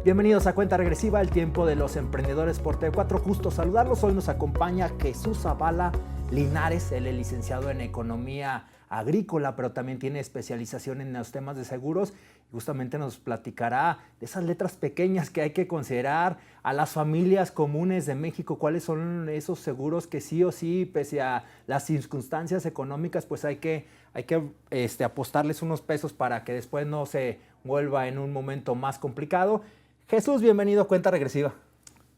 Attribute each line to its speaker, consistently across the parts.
Speaker 1: Bienvenidos a Cuenta Regresiva, el tiempo de los emprendedores por TV4. Justo saludarlos. Hoy nos acompaña Jesús Zavala Linares. Él es licenciado en Economía Agrícola, pero también tiene especialización en los temas de seguros. Y justamente nos platicará de esas letras pequeñas que hay que considerar a las familias comunes de México. ¿Cuáles son esos seguros que sí o sí, pese a las circunstancias económicas, pues hay que apostarles unos pesos para que después no se vuelva en un momento más complicado? Jesús, bienvenido a Cuenta Regresiva.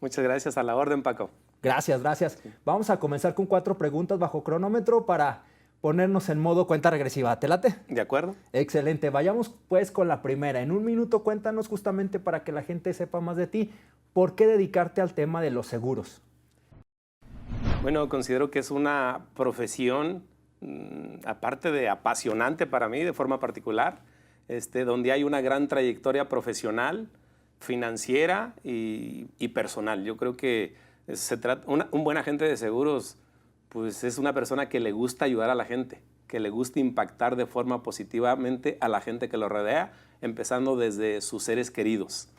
Speaker 2: Muchas gracias, a la orden, Paco.
Speaker 1: Gracias, gracias. Vamos a comenzar con 4 preguntas bajo cronómetro para ponernos en modo cuenta regresiva. ¿Te late?
Speaker 2: ¿De acuerdo?
Speaker 1: Excelente. Vayamos pues con la primera. En un minuto cuéntanos, justamente para que la gente sepa más de ti, ¿por qué dedicarte al tema de los seguros?
Speaker 2: Bueno, considero que es una profesión, aparte de apasionante para mí de forma particular, donde hay una gran trayectoria profesional, financiera y personal. Yo creo que un buen agente de seguros pues es una persona que le gusta ayudar a la gente, que le gusta impactar de forma positivamente a la gente que lo rodea, empezando desde sus seres queridos.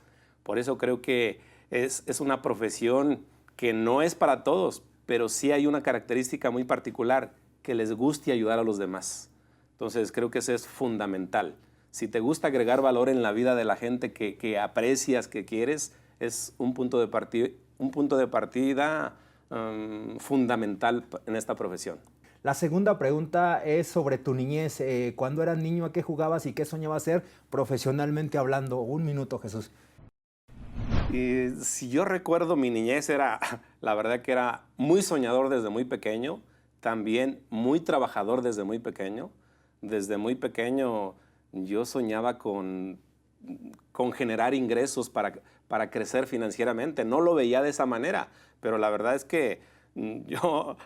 Speaker 2: Por eso creo que es una profesión que no es para todos, pero sí hay una característica muy particular, que les guste ayudar a los demás. Entonces creo que eso es fundamental. Si te gusta agregar valor en la vida de la gente que aprecias, que quieres, es un punto de partida fundamental en esta profesión.
Speaker 1: La segunda pregunta es sobre tu niñez. ¿Cuándo eras niño, a qué jugabas y qué soñabas ser profesionalmente hablando? Un minuto, Jesús.
Speaker 2: Si yo recuerdo, mi niñez la verdad que era muy soñador desde muy pequeño, también muy trabajador desde muy pequeño. Desde muy pequeño yo soñaba con generar ingresos para crecer financieramente. No lo veía de esa manera, pero la verdad es que yo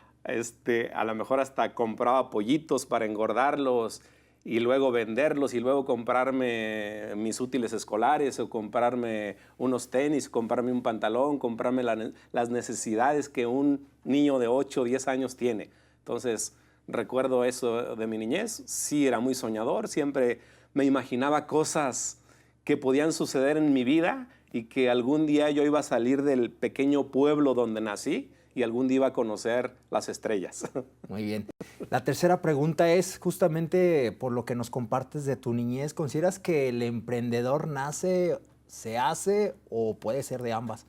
Speaker 2: a lo mejor hasta compraba pollitos para engordarlos y luego venderlos y luego comprarme mis útiles escolares o comprarme unos tenis, comprarme un pantalón, comprarme las necesidades que un niño de 8 o 10 años tiene. Entonces, recuerdo eso de mi niñez. Sí, era muy soñador, siempre me imaginaba cosas que podían suceder en mi vida y que algún día yo iba a salir del pequeño pueblo donde nací y algún día iba a conocer las estrellas.
Speaker 1: Muy bien. La tercera pregunta es justamente por lo que nos compartes de tu niñez. ¿Consideras que el emprendedor nace, se hace o puede ser de ambas?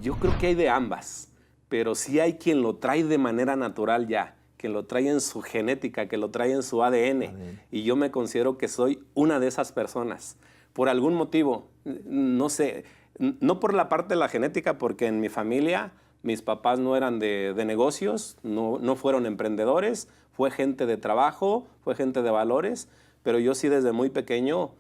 Speaker 2: Yo creo que hay de ambas, pero sí hay quien lo trae de manera natural ya, que lo trae en su genética, que lo trae en su ADN. Y yo me considero que soy una de esas personas. Por algún motivo, no sé, no por la parte de la genética, porque en mi familia mis papás no eran de negocios, no fueron emprendedores, fue gente de trabajo, fue gente de valores, pero yo sí desde muy pequeño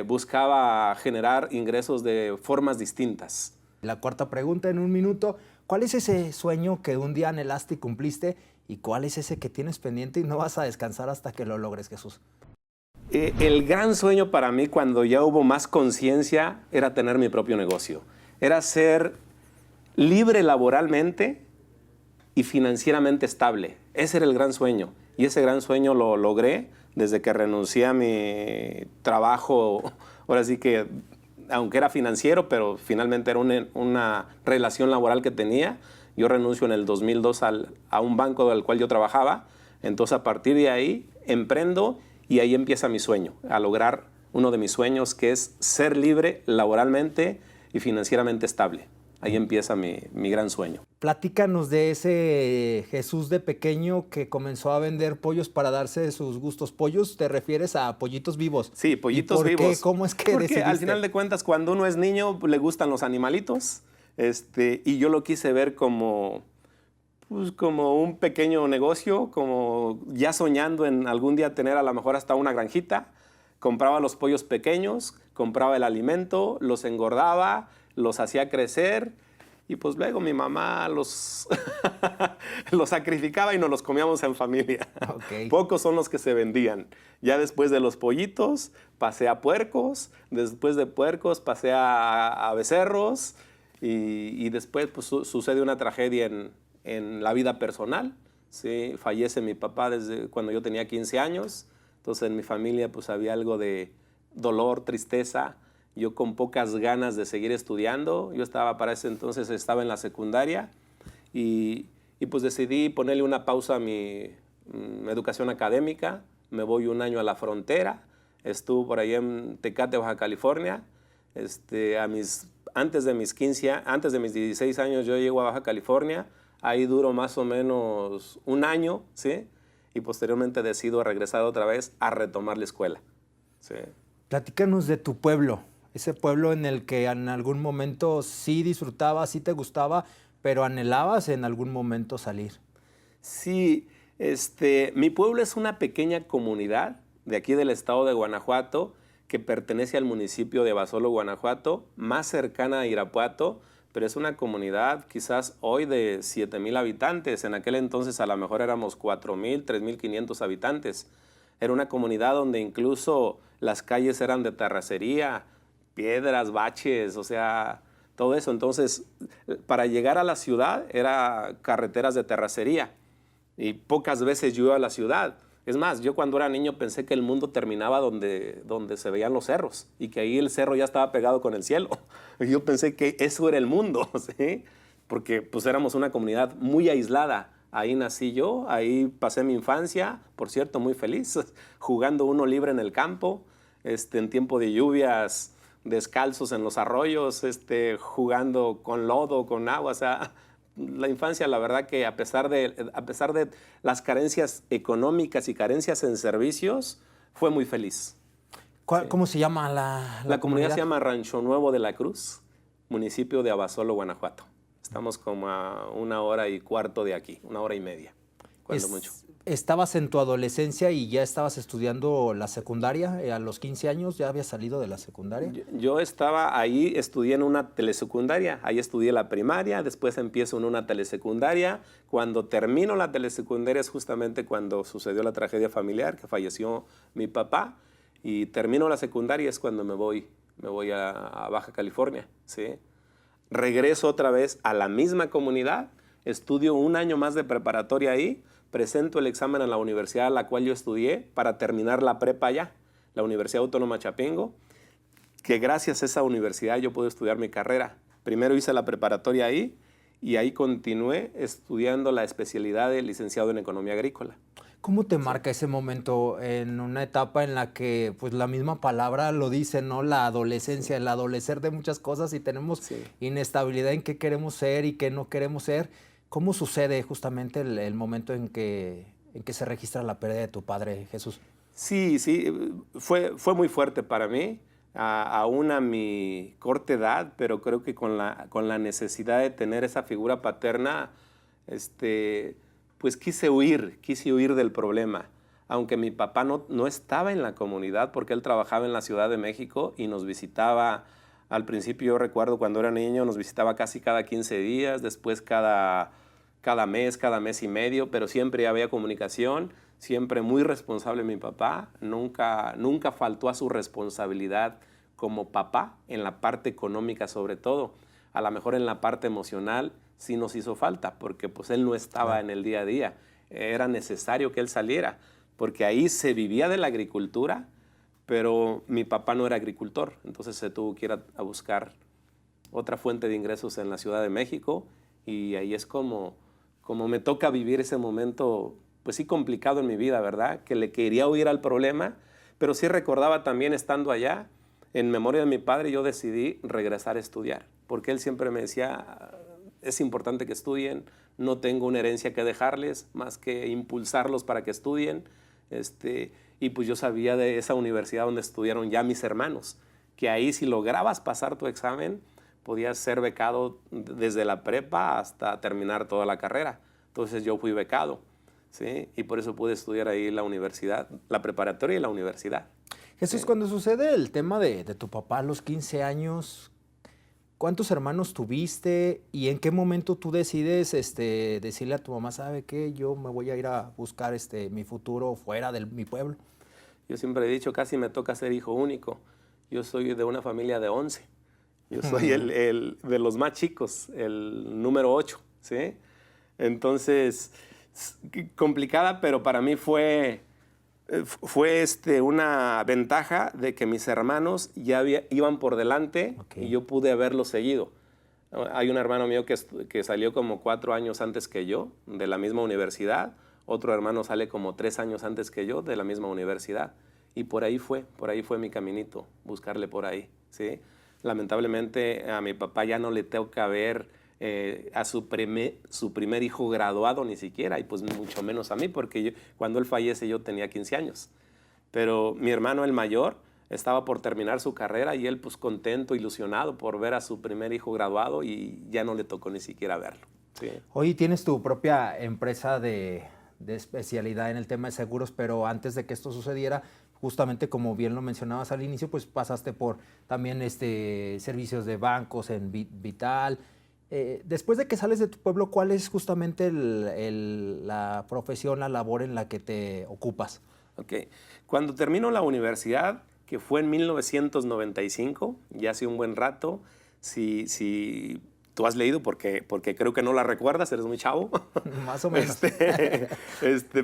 Speaker 2: buscaba generar ingresos de formas distintas.
Speaker 1: La cuarta pregunta en un minuto, ¿cuál es ese sueño que un día anhelaste y cumpliste? ¿Y cuál es ese que tienes pendiente y no vas a descansar hasta que lo logres, Jesús?
Speaker 2: El gran sueño para mí, cuando ya hubo más conciencia, era tener mi propio negocio. Era ser libre laboralmente y financieramente estable. Ese era el gran sueño. Y ese gran sueño lo logré desde que renuncié a mi trabajo. Ahora sí que, aunque era financiero, pero finalmente era una relación laboral que tenía. Yo renuncio en el 2002 a un banco al cual yo trabajaba. Entonces, a partir de ahí, emprendo y ahí empieza mi sueño, a lograr uno de mis sueños, que es ser libre laboralmente y financieramente estable. Ahí empieza mi gran sueño.
Speaker 1: Platícanos de ese Jesús de pequeño que comenzó a vender pollos para darse sus gustos. ¿Pollos te refieres a pollitos vivos?
Speaker 2: Sí, pollitos vivos.
Speaker 1: ¿Por qué? ¿Cómo es que decidiste?
Speaker 2: Porque al final de cuentas, cuando uno es niño, le gustan los animalitos. Y yo lo quise ver como un pequeño negocio, como ya soñando en algún día tener a lo mejor hasta una granjita. Compraba los pollos pequeños, compraba el alimento, los engordaba, los hacía crecer y pues luego mi mamá los sacrificaba y nos los comíamos en familia. Okay. Pocos son los que se vendían. Ya después de los pollitos pasé a puercos, después de puercos pasé a becerros y después pues, sucede una tragedia en la vida personal. ¿Sí? Fallece mi papá desde cuando yo tenía 15 años. Entonces en mi familia pues había algo de dolor, tristeza yo con pocas ganas de seguir estudiando. Yo estaba para ese entonces, estaba en la secundaria y pues decidí ponerle una pausa a mi educación académica. Me voy un año a la frontera, estuve por ahí en Tecate, Baja California. Antes de mis 16 años yo llego a Baja California, ahí duro más o menos un año, ¿sí? Y posteriormente decido regresar otra vez a retomar la escuela. Sí.
Speaker 1: Platícanos de tu pueblo, ese pueblo en el que en algún momento sí disfrutabas, sí te gustaba, pero anhelabas en algún momento salir.
Speaker 2: Sí, mi pueblo es una pequeña comunidad de aquí del estado de Guanajuato que pertenece al municipio de Abasolo, Guanajuato, más cercana a Irapuato, pero es una comunidad quizás hoy de 7,000 habitantes. En aquel entonces a lo mejor éramos 4,000, 3,500 habitantes. Era una comunidad donde incluso las calles eran de terracería, piedras, baches, o sea, todo eso. Entonces, para llegar a la ciudad era carreteras de terracería y pocas veces yo iba a la ciudad. Es más, yo cuando era niño pensé que el mundo terminaba donde se veían los cerros y que ahí el cerro ya estaba pegado con el cielo. Yo pensé que eso era el mundo, ¿sí? Porque pues éramos una comunidad muy aislada. Ahí nací yo, ahí pasé mi infancia, por cierto, muy feliz, jugando uno libre en el campo, en tiempo de lluvias, descalzos en los arroyos, jugando con lodo, con agua, o sea, la infancia, la verdad que a pesar de las carencias económicas y carencias en servicios, fue muy feliz.
Speaker 1: Sí. ¿Cómo se llama la
Speaker 2: comunidad? Se llama Rancho Nuevo de la Cruz, municipio de Abasolo, Guanajuato. Estamos como a 1h15 de aquí, 1h30, cuando mucho.
Speaker 1: ¿Estabas en tu adolescencia y ya estabas estudiando la secundaria? ¿A los 15 años ya habías salido de la secundaria?
Speaker 2: Yo estaba ahí, estudié en una telesecundaria. Ahí estudié la primaria, después empiezo en una telesecundaria. Cuando termino la telesecundaria es justamente cuando sucedió la tragedia familiar, que falleció mi papá. Y termino la secundaria es cuando me voy a Baja California, ¿sí? Regreso otra vez a la misma comunidad, estudio un año más de preparatoria ahí, presento el examen a la universidad a la cual yo estudié para terminar la prepa allá, la Universidad Autónoma Chapingo, que gracias a esa universidad yo pude estudiar mi carrera. Primero hice la preparatoria ahí y ahí continué estudiando la especialidad de licenciado en Economía Agrícola.
Speaker 1: ¿Cómo te marca ese momento en una etapa en la que pues la misma palabra lo dice, ¿no? La adolescencia, el adolecer de muchas cosas y tenemos inestabilidad en qué queremos ser y qué no queremos ser? ¿Cómo sucede justamente el momento en que se registra la pérdida de tu padre, Jesús?
Speaker 2: Sí, fue muy fuerte para mí, aún a mi corta edad, pero creo que con la necesidad de tener esa figura paterna, pues quise huir del problema. Aunque mi papá no estaba en la comunidad porque él trabajaba en la Ciudad de México y nos visitaba. Al principio yo recuerdo cuando era niño nos visitaba casi cada 15 días, después cada mes y medio, pero siempre había comunicación, siempre muy responsable mi papá, nunca faltó a su responsabilidad como papá en la parte económica sobre todo. A lo mejor en la parte emocional sí nos hizo falta porque pues él no estaba en el día a día, era necesario que él saliera porque ahí se vivía de la agricultura, pero mi papá no era agricultor, entonces se tuvo que ir a buscar otra fuente de ingresos en la Ciudad de México y ahí es como me toca vivir ese momento, pues sí complicado en mi vida, ¿verdad? Que le quería huir al problema, pero sí recordaba también estando allá, en memoria de mi padre, yo decidí regresar a estudiar, porque él siempre me decía, es importante que estudien, no tengo una herencia que dejarles, más que impulsarlos para que estudien, y pues yo sabía de esa universidad donde estudiaron ya mis hermanos, que ahí si lograbas pasar tu examen, podías ser becado desde la prepa hasta terminar toda la carrera. Entonces yo fui becado, ¿sí? Y por eso pude estudiar ahí la universidad, la preparatoria y la universidad.
Speaker 1: Jesús, cuando sucede el tema de tu papá a los 15 años, ¿cuántos hermanos tuviste y en qué momento tú decides decirle a tu mamá, ¿sabe qué? Yo me voy a ir a buscar mi futuro fuera de mi pueblo?
Speaker 2: Yo siempre he dicho, casi me toca ser hijo único. Yo soy de una familia de 11. Yo soy el de los más chicos, el número 8, ¿sí? Entonces, complicada, pero para mí fue Fue una ventaja de que mis hermanos ya iban por delante y yo pude haberlo seguido. Hay un hermano mío que salió como 4 años antes que yo, de la misma universidad. Otro hermano sale como 3 años antes que yo, de la misma universidad. Y por ahí fue mi caminito, buscarle por ahí, ¿sí? Lamentablemente a mi papá ya no le toca ver a su primer hijo graduado ni siquiera, y pues mucho menos a mí, porque cuando él fallece yo tenía 15 años. Pero mi hermano, el mayor, estaba por terminar su carrera y él pues contento, ilusionado por ver a su primer hijo graduado y ya no le tocó ni siquiera verlo. Sí.
Speaker 1: Hoy tienes tu propia empresa de especialidad en el tema de seguros, pero antes de que esto sucediera, justamente como bien lo mencionabas al inicio, pues pasaste por también servicios de bancos en Vital. Después de que sales de tu pueblo, ¿cuál es justamente la profesión, la labor en la que te ocupas?
Speaker 2: Ok. Cuando termino la universidad, que fue en 1995, ya hace un buen rato, si tú has leído, porque creo que no la recuerdas, eres muy chavo.
Speaker 1: Más o menos.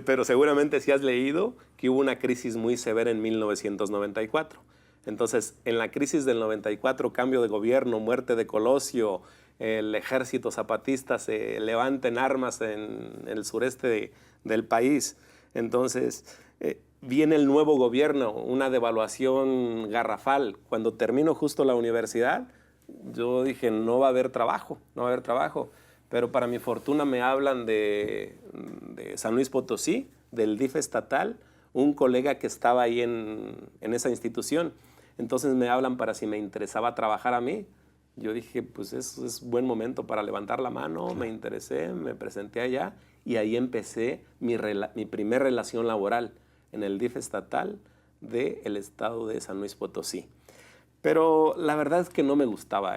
Speaker 2: Pero seguramente sí has leído que hubo una crisis muy severa en 1994. Entonces, en la crisis del 94, cambio de gobierno, muerte de Colosio, el ejército zapatista se levanta en armas en el sureste del país. Entonces, viene el nuevo gobierno, una devaluación garrafal. Cuando termino justo la universidad, yo dije, no va a haber trabajo. Pero para mi fortuna me hablan de San Luis Potosí, del DIF estatal, un colega que estaba ahí en esa institución. Entonces me hablan para si me interesaba trabajar a mí. Yo dije, pues es buen momento para levantar la mano, me interesé, me presenté allá y ahí empecé mi primer relación laboral en el DIF estatal del estado de San Luis Potosí. Pero la verdad es que no me gustaba,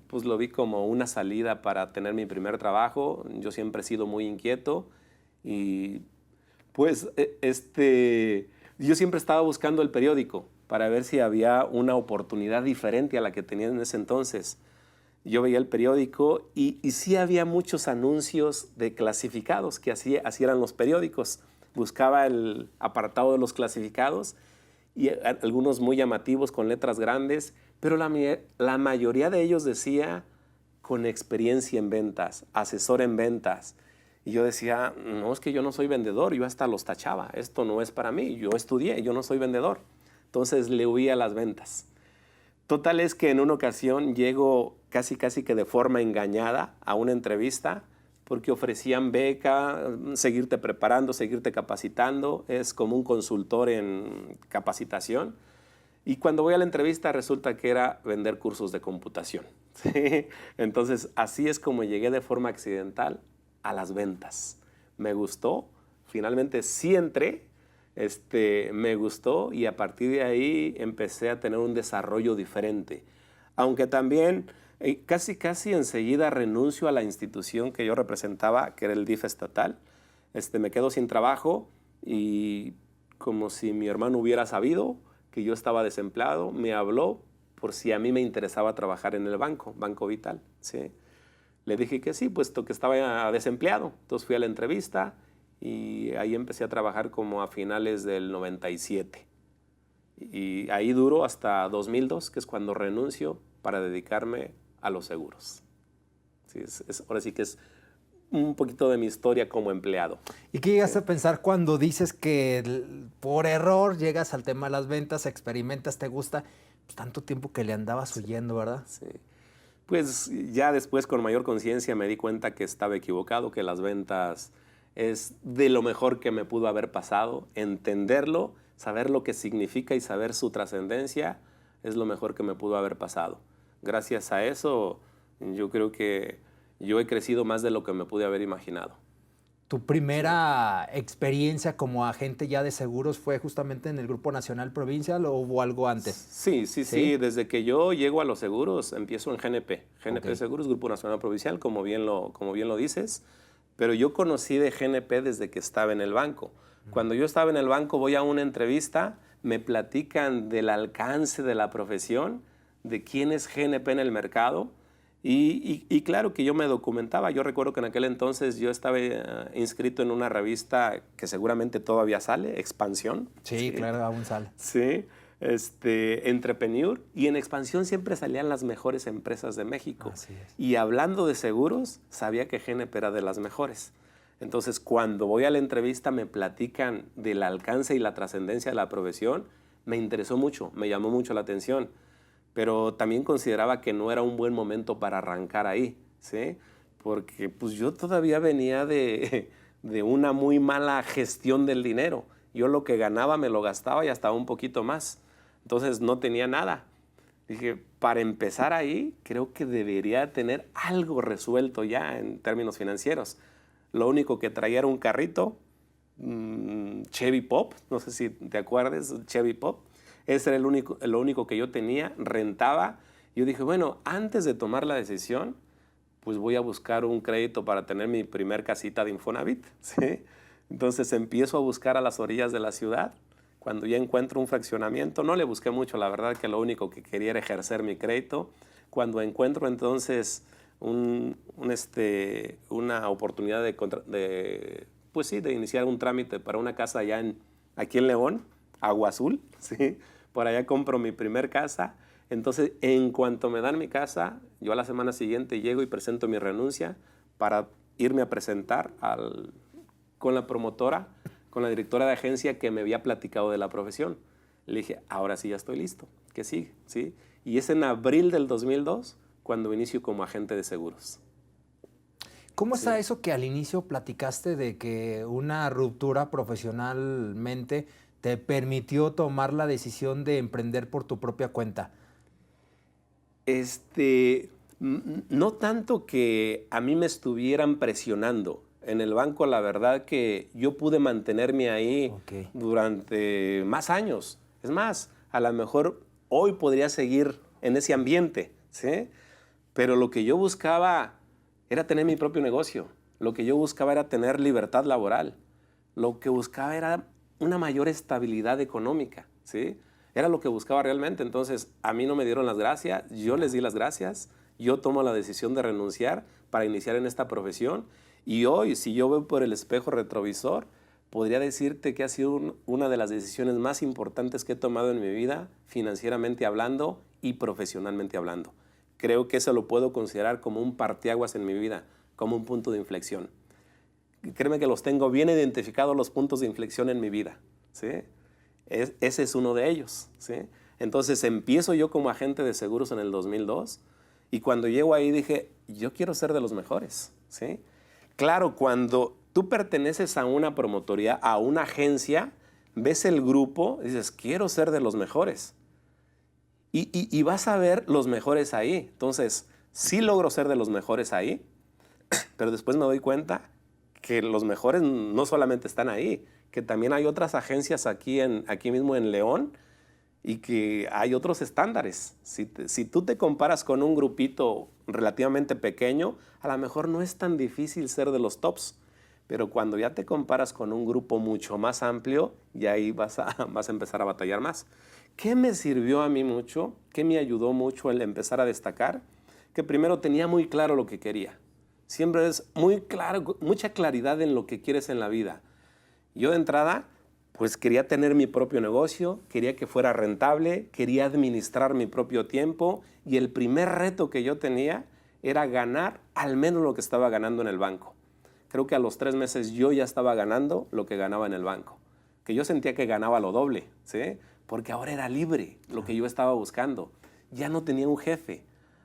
Speaker 2: pues lo vi como una salida para tener mi primer trabajo. Yo siempre he sido muy inquieto y pues yo siempre estaba buscando el periódico para ver si había una oportunidad diferente a la que tenía en ese entonces. Yo veía el periódico y sí había muchos anuncios de clasificados que así eran los periódicos. Buscaba el apartado de los clasificados y algunos muy llamativos con letras grandes, pero la mayoría de ellos decía con experiencia en ventas, asesor en ventas. Y yo decía, no, es que yo no soy vendedor, yo hasta los tachaba, esto no es para mí, yo estudié, yo no soy vendedor. Entonces le huía a las ventas. Total es que en una ocasión llego casi que de forma engañada a una entrevista porque ofrecían beca, seguirte preparando, seguirte capacitando, es como un consultor en capacitación. Y cuando voy a la entrevista resulta que era vender cursos de computación. ¿Sí? Entonces así es como llegué de forma accidental a las ventas. Me gustó, finalmente sí entré, me gustó y a partir de ahí empecé a tener un desarrollo diferente. Aunque también casi enseguida renuncio a la institución que yo representaba, que era el DIF estatal. Me quedo sin trabajo y como si mi hermano hubiera sabido que yo estaba desempleado, me habló por si a mí me interesaba trabajar en el Banco Vital. ¿Sí? Le dije que sí, puesto que estaba desempleado. Entonces fui a la entrevista y ahí empecé a trabajar como a finales del 97. Y ahí duró hasta 2002, que es cuando renuncio para dedicarme a los seguros. Sí, ahora sí que es un poquito de mi historia como empleado.
Speaker 1: ¿Y qué llegaste a pensar cuando dices que por error llegas al tema de las ventas, experimentas, te gusta? Pues tanto tiempo que le andabas huyendo, ¿verdad?
Speaker 2: Sí. Pues ya después con mayor conciencia me di cuenta que estaba equivocado, que las ventas es de lo mejor que me pudo haber pasado. Entenderlo, saber lo que significa y saber su trascendencia es lo mejor que me pudo haber pasado. Gracias a eso, yo creo que yo he crecido más de lo que me pude haber imaginado.
Speaker 1: ¿Tu primera experiencia como agente ya de seguros fue justamente en el Grupo Nacional Provincial o hubo algo antes?
Speaker 2: Sí. Desde que yo llego a los seguros, empiezo en GNP. GNP
Speaker 1: Okay.
Speaker 2: Seguros, Grupo Nacional Provincial, como bien lo dices. Pero yo conocí de GNP desde que estaba en el banco. Cuando yo estaba en el banco, voy a una entrevista, me platican del alcance de la profesión, de quién es GNP en el mercado, Y claro que yo me documentaba. Yo recuerdo que en aquel entonces yo estaba inscrito en una revista que seguramente todavía sale, Expansión.
Speaker 1: Sí, claro, aún sale.
Speaker 2: Sí, Entrepreneur. Y en Expansión siempre salían las mejores empresas de México.
Speaker 1: Así es.
Speaker 2: Y hablando de seguros, sabía que GNP era de las mejores. Entonces, cuando voy a la entrevista me platican del alcance y la trascendencia de la profesión, me interesó mucho, me llamó mucho la atención, pero también consideraba que no era un buen momento para arrancar ahí, ¿sí? Porque pues yo todavía venía de una muy mala gestión del dinero. Yo lo que ganaba me lo gastaba y hasta un poquito más. Entonces no tenía nada. Dije, para empezar ahí, creo que debería tener algo resuelto ya en términos financieros. Lo único que traía era un carrito, Chevy Pop, no sé si te acuerdas, Chevy Pop. Ese era lo único que yo tenía, rentaba. Yo dije, bueno, antes de tomar la decisión, pues voy a buscar un crédito para tener mi primer casita de Infonavit, ¿sí? Entonces empiezo a buscar a las orillas de la ciudad. Cuando ya encuentro un fraccionamiento, no le busqué mucho, la verdad que lo único que quería era ejercer mi crédito. Cuando encuentro entonces una oportunidad pues sí, de iniciar un trámite para una casa allá aquí en León, Agua Azul, ¿sí? Por allá compro mi primer casa. Entonces, en cuanto me dan mi casa, yo a la semana siguiente llego y presento mi renuncia para irme a presentar con la promotora, con la directora de agencia que me había platicado de la profesión. Le dije, ahora sí ya estoy listo, ¿qué sigue? ¿Sí? Y es en abril del 2002 cuando inicio como agente de seguros.
Speaker 1: ¿Cómo está eso que al inicio platicaste de que una ruptura profesionalmente te permitió tomar la decisión de emprender por tu propia cuenta?
Speaker 2: No tanto que a mí me estuvieran presionando. En el banco, la verdad que yo pude mantenerme ahí durante más años. Es más, a lo mejor hoy podría seguir en ese ambiente, ¿sí? Pero lo que yo buscaba era tener mi propio negocio. Lo que yo buscaba era tener libertad laboral. Lo que buscaba era una mayor estabilidad económica, ¿sí? Era lo que buscaba realmente. Entonces, a mí no me dieron las gracias, yo les di las gracias, yo tomo la decisión de renunciar para iniciar en esta profesión. Y hoy, si yo veo por el espejo retrovisor, podría decirte que ha sido una de las decisiones más importantes que he tomado en mi vida, financieramente hablando y profesionalmente hablando. Creo que eso lo puedo considerar como un parteaguas en mi vida, como un punto de inflexión. Créeme que los tengo bien identificados los puntos de inflexión en mi vida, ¿sí? Ese es uno de ellos, ¿sí? Entonces empiezo yo como agente de seguros en el 2002 y cuando llego ahí dije, yo quiero ser de los mejores, ¿sí? Claro, cuando tú perteneces a una promotoría, a una agencia, ves el grupo y dices, quiero ser de los mejores. Y vas a ver los mejores ahí. Entonces, sí logro ser de los mejores ahí, pero después me doy cuenta que los mejores no solamente están ahí, que también hay otras agencias aquí mismo en León y que hay otros estándares. Si tú te comparas con un grupito relativamente pequeño, a lo mejor no es tan difícil ser de los tops, pero cuando ya te comparas con un grupo mucho más amplio, ya ahí vas a empezar a batallar más. ¿Qué me sirvió a mí mucho? ¿Qué me ayudó mucho el empezar a destacar? Que primero tenía muy claro lo que quería. Siempre es muy claro, mucha claridad en lo que quieres en la vida. Yo de entrada, pues quería tener mi propio negocio, quería que fuera rentable, quería administrar mi propio tiempo y el primer reto que yo tenía era ganar al menos lo que estaba ganando en el banco. Creo que a los 3 meses yo ya estaba ganando lo que ganaba en el banco, que yo sentía que ganaba lo doble, ¿sí? Porque ahora era libre lo que yo estaba buscando. Ya no tenía un jefe,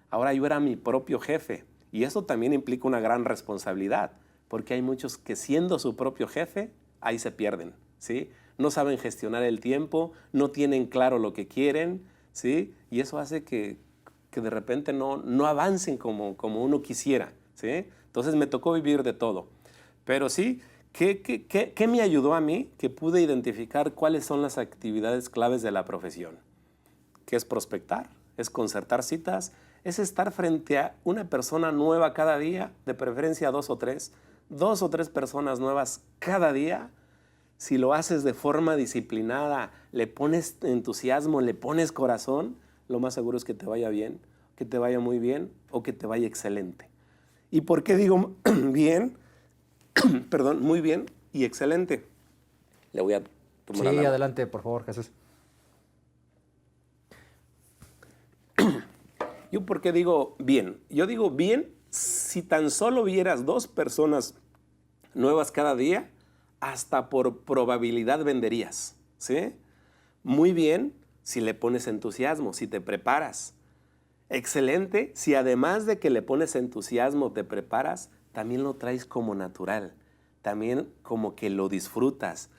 Speaker 2: ahora yo era mi propio jefe. Y eso también implica una gran responsabilidad, porque hay muchos que siendo su propio jefe, ahí se pierden, ¿sí? No saben gestionar el tiempo, no tienen claro lo que quieren, ¿sí? Y eso hace que de repente no avancen como uno quisiera, ¿sí? Entonces me tocó vivir de todo. Pero sí, ¿qué me ayudó a mí? Que pude identificar cuáles son las actividades claves de la profesión. ¿Qué es prospectar? Es concertar citas, es estar frente a una persona nueva cada día, de preferencia 2 o 3 personas nuevas cada día. Si lo haces de forma disciplinada, le pones entusiasmo, le pones corazón, lo más seguro es que te vaya bien, que te vaya muy bien o que te vaya excelente. ¿Y por qué digo bien? Perdón, muy bien y excelente. Le voy a tomar
Speaker 1: Sí,
Speaker 2: la agua.
Speaker 1: adelante, por favor, Jesús.
Speaker 2: ¿Yo por qué digo bien? Yo digo bien si tan solo vieras 2 personas nuevas cada día, hasta por probabilidad venderías, ¿sí? Muy bien si le pones entusiasmo, si te preparas. Excelente si además de que le pones entusiasmo, te preparas, también lo traes como natural, también como que lo disfrutas,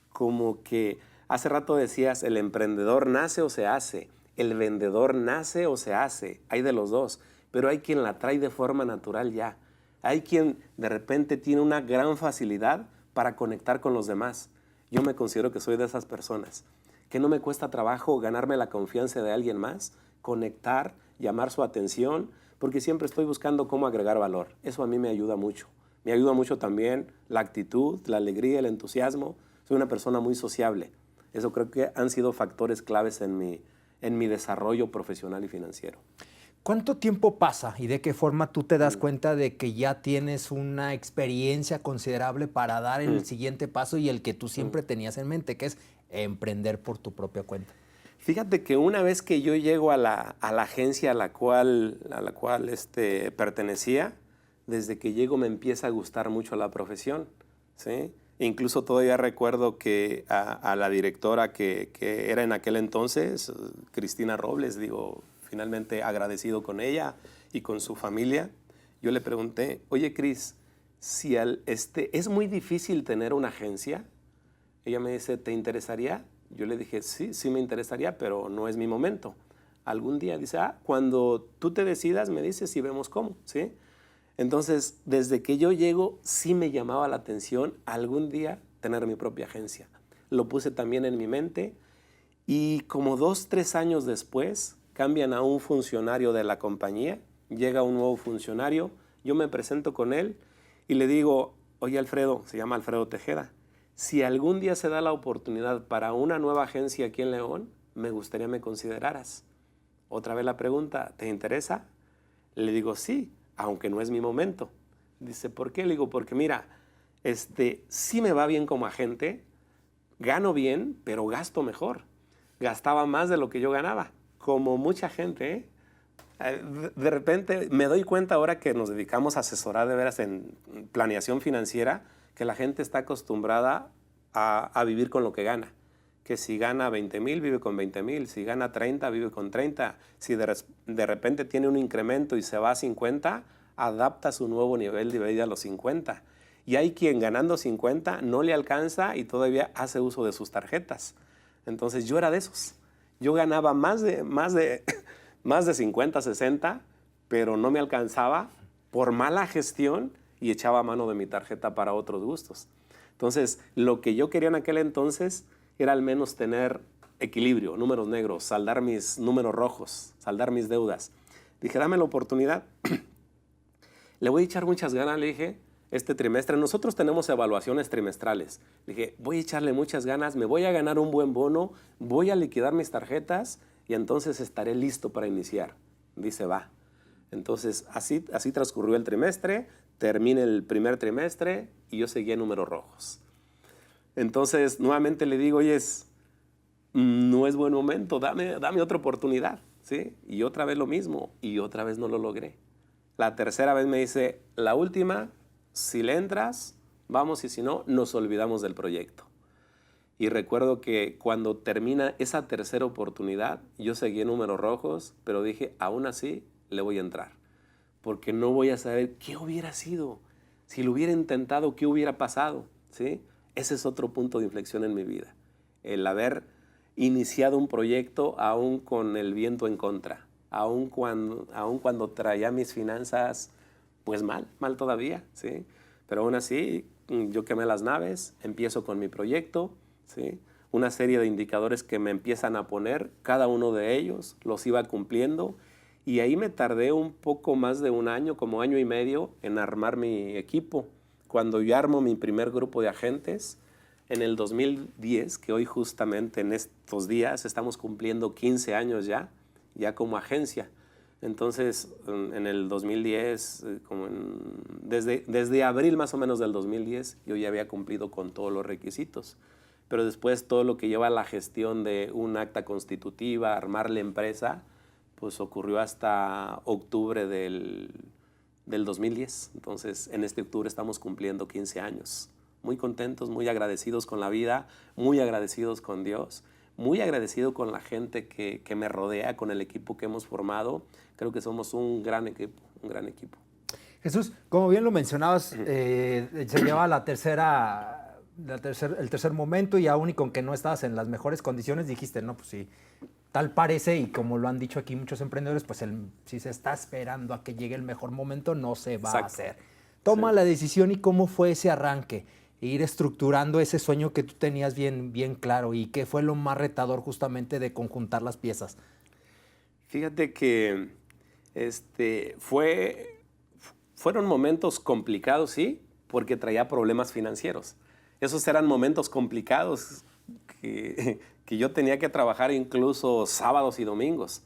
Speaker 2: como que hace rato decías, el emprendedor nace o se hace, el vendedor nace o se hace, hay de los dos, pero hay quien la trae de forma natural ya. Hay quien de repente tiene una gran facilidad para conectar con los demás. Yo me considero que soy de esas personas, que no me cuesta trabajo ganarme la confianza de alguien más, conectar, llamar su atención, porque siempre estoy buscando cómo agregar valor. Eso a mí me ayuda mucho. Me ayuda mucho también la actitud, la alegría, el entusiasmo. Soy una persona muy sociable. Eso creo que han sido factores claves en mi desarrollo profesional y financiero.
Speaker 1: ¿Cuánto tiempo pasa y de qué forma tú te das cuenta de que ya tienes una experiencia considerable para dar el siguiente paso y el que tú siempre tenías en mente, que es emprender por tu propia cuenta?
Speaker 2: Fíjate que una vez que yo llego a la agencia a la cual pertenecía, desde que llego me empieza a gustar mucho la profesión, ¿sí? Incluso todavía recuerdo que a la directora que era en aquel entonces, Cristina Robles, digo, finalmente agradecido con ella y con su familia, yo le pregunté, oye Cris, si es muy difícil tener una agencia. Ella me dice, ¿te interesaría? Yo le dije, sí, sí me interesaría, pero no es mi momento. Algún día, dice, cuando tú te decidas, me dices y vemos cómo, ¿sí? Entonces, desde que yo llego, sí me llamaba la atención algún día tener mi propia agencia. Lo puse también en mi mente y como 2, 3 años después, cambian a un funcionario de la compañía, llega un nuevo funcionario, yo me presento con él y le digo, oye Alfredo, se llama Alfredo Tejeda, si algún día se da la oportunidad para una nueva agencia aquí en León, me gustaría me consideraras. Otra vez la pregunta, ¿te interesa? Le digo, sí, aunque no es mi momento. Dice, ¿por qué? Le digo, porque mira, sí me va bien como agente, gano bien, pero gasto mejor. Gastaba más de lo que yo ganaba, como mucha gente, ¿eh? De repente me doy cuenta ahora que nos dedicamos a asesorar de veras en planeación financiera, que la gente está acostumbrada a vivir con lo que gana. Que si gana 20,000, vive con 20,000. Si gana 30, vive con 30. Si de repente tiene un incremento y se va a 50, adapta su nuevo nivel de vida a los 50. Y hay quien ganando 50 no le alcanza y todavía hace uso de sus tarjetas. Entonces yo era de esos. Yo ganaba más de 50, 60, pero no me alcanzaba por mala gestión y echaba mano de mi tarjeta para otros gustos. Entonces, lo que yo quería en aquel entonces era al menos tener equilibrio, números negros, saldar mis números rojos, saldar mis deudas. Dije, dame la oportunidad. Le voy a echar muchas ganas, le dije, este trimestre. Nosotros tenemos evaluaciones trimestrales. Le dije, voy a echarle muchas ganas, me voy a ganar un buen bono, voy a liquidar mis tarjetas y entonces estaré listo para iniciar. Dice, va. Entonces, así transcurrió el trimestre, termina el primer trimestre y yo seguía en números rojos. Entonces, nuevamente le digo, oye, no es buen momento, dame otra oportunidad, ¿sí? Y otra vez lo mismo, y otra vez no lo logré. La tercera vez me dice, la última, si le entras, vamos, y si no, nos olvidamos del proyecto. Y recuerdo que cuando termina esa tercera oportunidad, yo seguí en números rojos, pero dije, aún así, le voy a entrar. Porque no voy a saber qué hubiera sido. Si lo hubiera intentado, ¿qué hubiera pasado? ¿Sí? Ese es otro punto de inflexión en mi vida. El haber iniciado un proyecto aún con el viento en contra. Aún cuando traía mis finanzas, pues mal todavía, ¿sí? Pero aún así, yo quemé las naves, empiezo con mi proyecto, ¿sí? Una serie de indicadores que me empiezan a poner, cada uno de ellos los iba cumpliendo y ahí me tardé un poco más de un año, como año y medio, en armar mi equipo. Cuando yo armo mi primer grupo de agentes, en el 2010, que hoy justamente en estos días estamos cumpliendo 15 años ya como agencia. Entonces, en el 2010, desde abril más o menos del 2010, yo ya había cumplido con todos los requisitos. Pero después todo lo que lleva a la gestión de un acta constitutiva, armar la empresa, pues ocurrió hasta octubre del 2010. Entonces, en este octubre estamos cumpliendo 15 años. Muy contentos, muy agradecidos con la vida, muy agradecidos con Dios, muy agradecido con la gente que me rodea, con el equipo que hemos formado. Creo que somos un gran equipo, un gran equipo.
Speaker 1: Jesús, como bien lo mencionabas, se lleva el tercer momento y aún y con que no estabas en las mejores condiciones, dijiste, no, pues sí, tal parece, y como lo han dicho aquí muchos emprendedores, pues si se está esperando a que llegue el mejor momento, no se va a hacer. Toma la decisión. ¿Y cómo fue ese arranque? Ir estructurando ese sueño que tú tenías bien, bien claro, y qué fue lo más retador justamente de conjuntar las piezas.
Speaker 2: Fíjate que fueron momentos complicados, sí, porque traía problemas financieros. Esos eran momentos complicados que yo tenía que trabajar incluso sábados y domingos.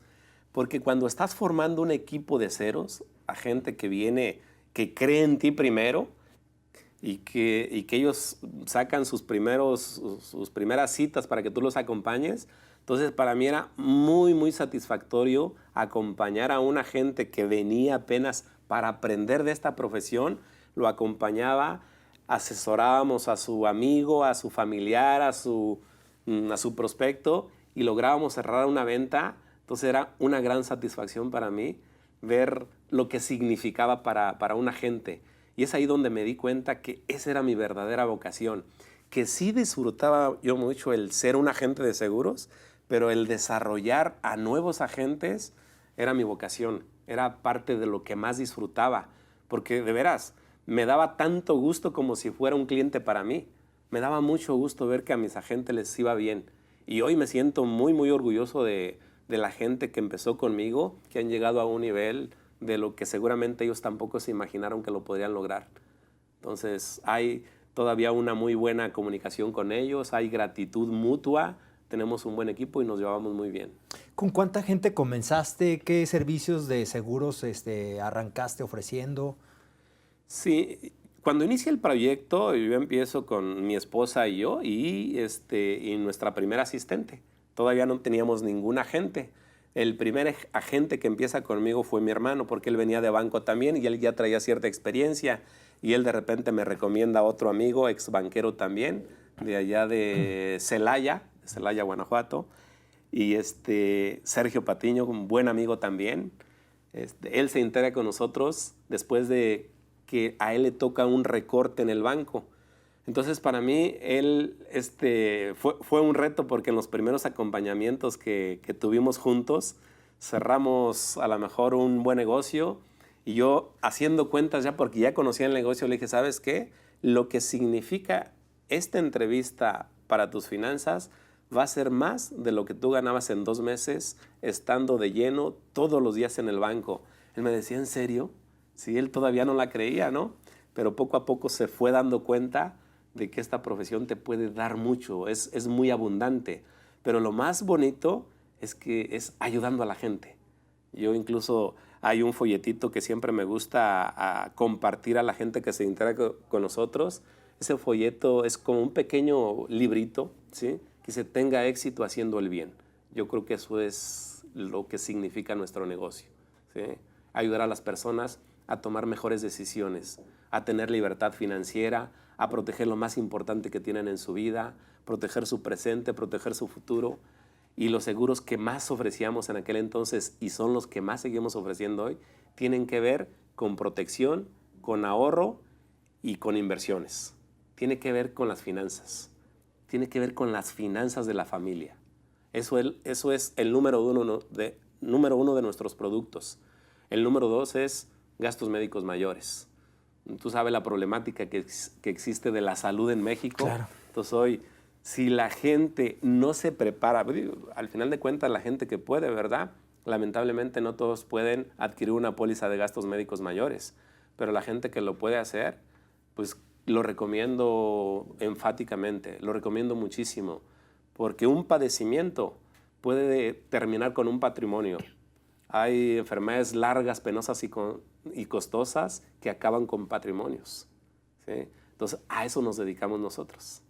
Speaker 2: Porque cuando estás formando un equipo de ceros, a gente que viene, que cree en ti primero, y que ellos sacan sus primeras citas para que tú los acompañes. Entonces, para mí era muy, muy satisfactorio acompañar a una gente que venía apenas para aprender de esta profesión. Lo acompañaba, asesorábamos a su amigo, a su familiar, a su prospecto, y lográbamos cerrar una venta. Entonces, era una gran satisfacción para mí ver lo que significaba para una gente. Y es ahí donde me di cuenta que esa era mi verdadera vocación, que sí disfrutaba yo mucho el ser un agente de seguros, pero el desarrollar a nuevos agentes era mi vocación, era parte de lo que más disfrutaba, porque de veras me daba tanto gusto como si fuera un cliente para mí. Me daba mucho gusto ver que a mis agentes les iba bien. Y hoy me siento muy, muy orgulloso de la gente que empezó conmigo, que han llegado a un nivel de lo que seguramente ellos tampoco se imaginaron que lo podrían lograr. Entonces, hay todavía una muy buena comunicación con ellos, hay gratitud mutua, tenemos un buen equipo y nos llevamos muy bien.
Speaker 1: ¿Con cuánta gente comenzaste? ¿Qué servicios de seguros arrancaste ofreciendo?
Speaker 2: Sí, cuando inicia el proyecto, yo empiezo con mi esposa y yo y nuestra primera asistente. Todavía no teníamos ningún agente. El primer agente que empieza conmigo fue mi hermano, porque él venía de banco también y él ya traía cierta experiencia. Y él de repente me recomienda a otro amigo, ex banquero también, de allá de Celaya, Guanajuato. Y Sergio Patiño, un buen amigo también. Él se integra con nosotros después de que a él le toca un recorte en el banco. Entonces, para mí, fue un reto, porque en los primeros acompañamientos que tuvimos juntos, cerramos a lo mejor un buen negocio, y yo, haciendo cuentas ya, porque ya conocía el negocio, le dije, ¿sabes qué? Lo que significa esta entrevista para tus finanzas va a ser más de lo que tú ganabas en 2 meses estando de lleno todos los días en el banco. Él me decía, ¿en serio? Sí, él todavía no la creía, ¿no? Pero poco a poco se fue dando cuenta de que esta profesión te puede dar mucho, es muy abundante. Pero lo más bonito es que es ayudando a la gente. Yo incluso hay un folletito que siempre me gusta a compartir a la gente que se integra con nosotros. Ese folleto es como un pequeño librito, ¿sí? Que se tenga éxito haciendo el bien. Yo creo que eso es lo que significa nuestro negocio, ¿sí? Ayudar a las personas a tomar mejores decisiones, a tener libertad financiera, a proteger lo más importante que tienen en su vida, proteger su presente, proteger su futuro. Y los seguros que más ofrecíamos en aquel entonces, y son los que más seguimos ofreciendo hoy, tienen que ver con protección, con ahorro y con inversiones. Tiene que ver con las finanzas. Tiene que ver con las finanzas de la familia. Eso es el número uno de nuestros productos. El número 2 es gastos médicos mayores. Tú sabes la problemática que existe de la salud en México.
Speaker 1: Claro.
Speaker 2: Entonces hoy, si la gente no se prepara, al final de cuentas la gente que puede, ¿verdad? Lamentablemente no todos pueden adquirir una póliza de gastos médicos mayores, pero la gente que lo puede hacer, pues lo recomiendo enfáticamente, lo recomiendo muchísimo, porque un padecimiento puede terminar con un patrimonio. Hay enfermedades largas, penosas y costosas que acaban con patrimonios, ¿sí? Entonces, a eso nos dedicamos nosotros.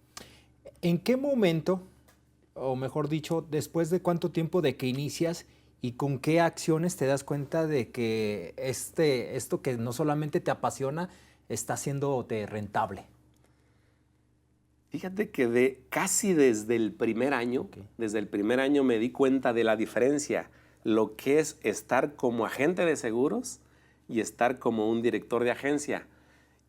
Speaker 1: ¿En qué momento, o mejor dicho, después de cuánto tiempo de que inicias y con qué acciones te das cuenta de que esto que no solamente te apasiona, está haciéndote rentable?
Speaker 2: Fíjate que casi desde el primer año, desde el primer año me di cuenta de la diferencia, lo que es estar como agente de seguros y estar como un director de agencia.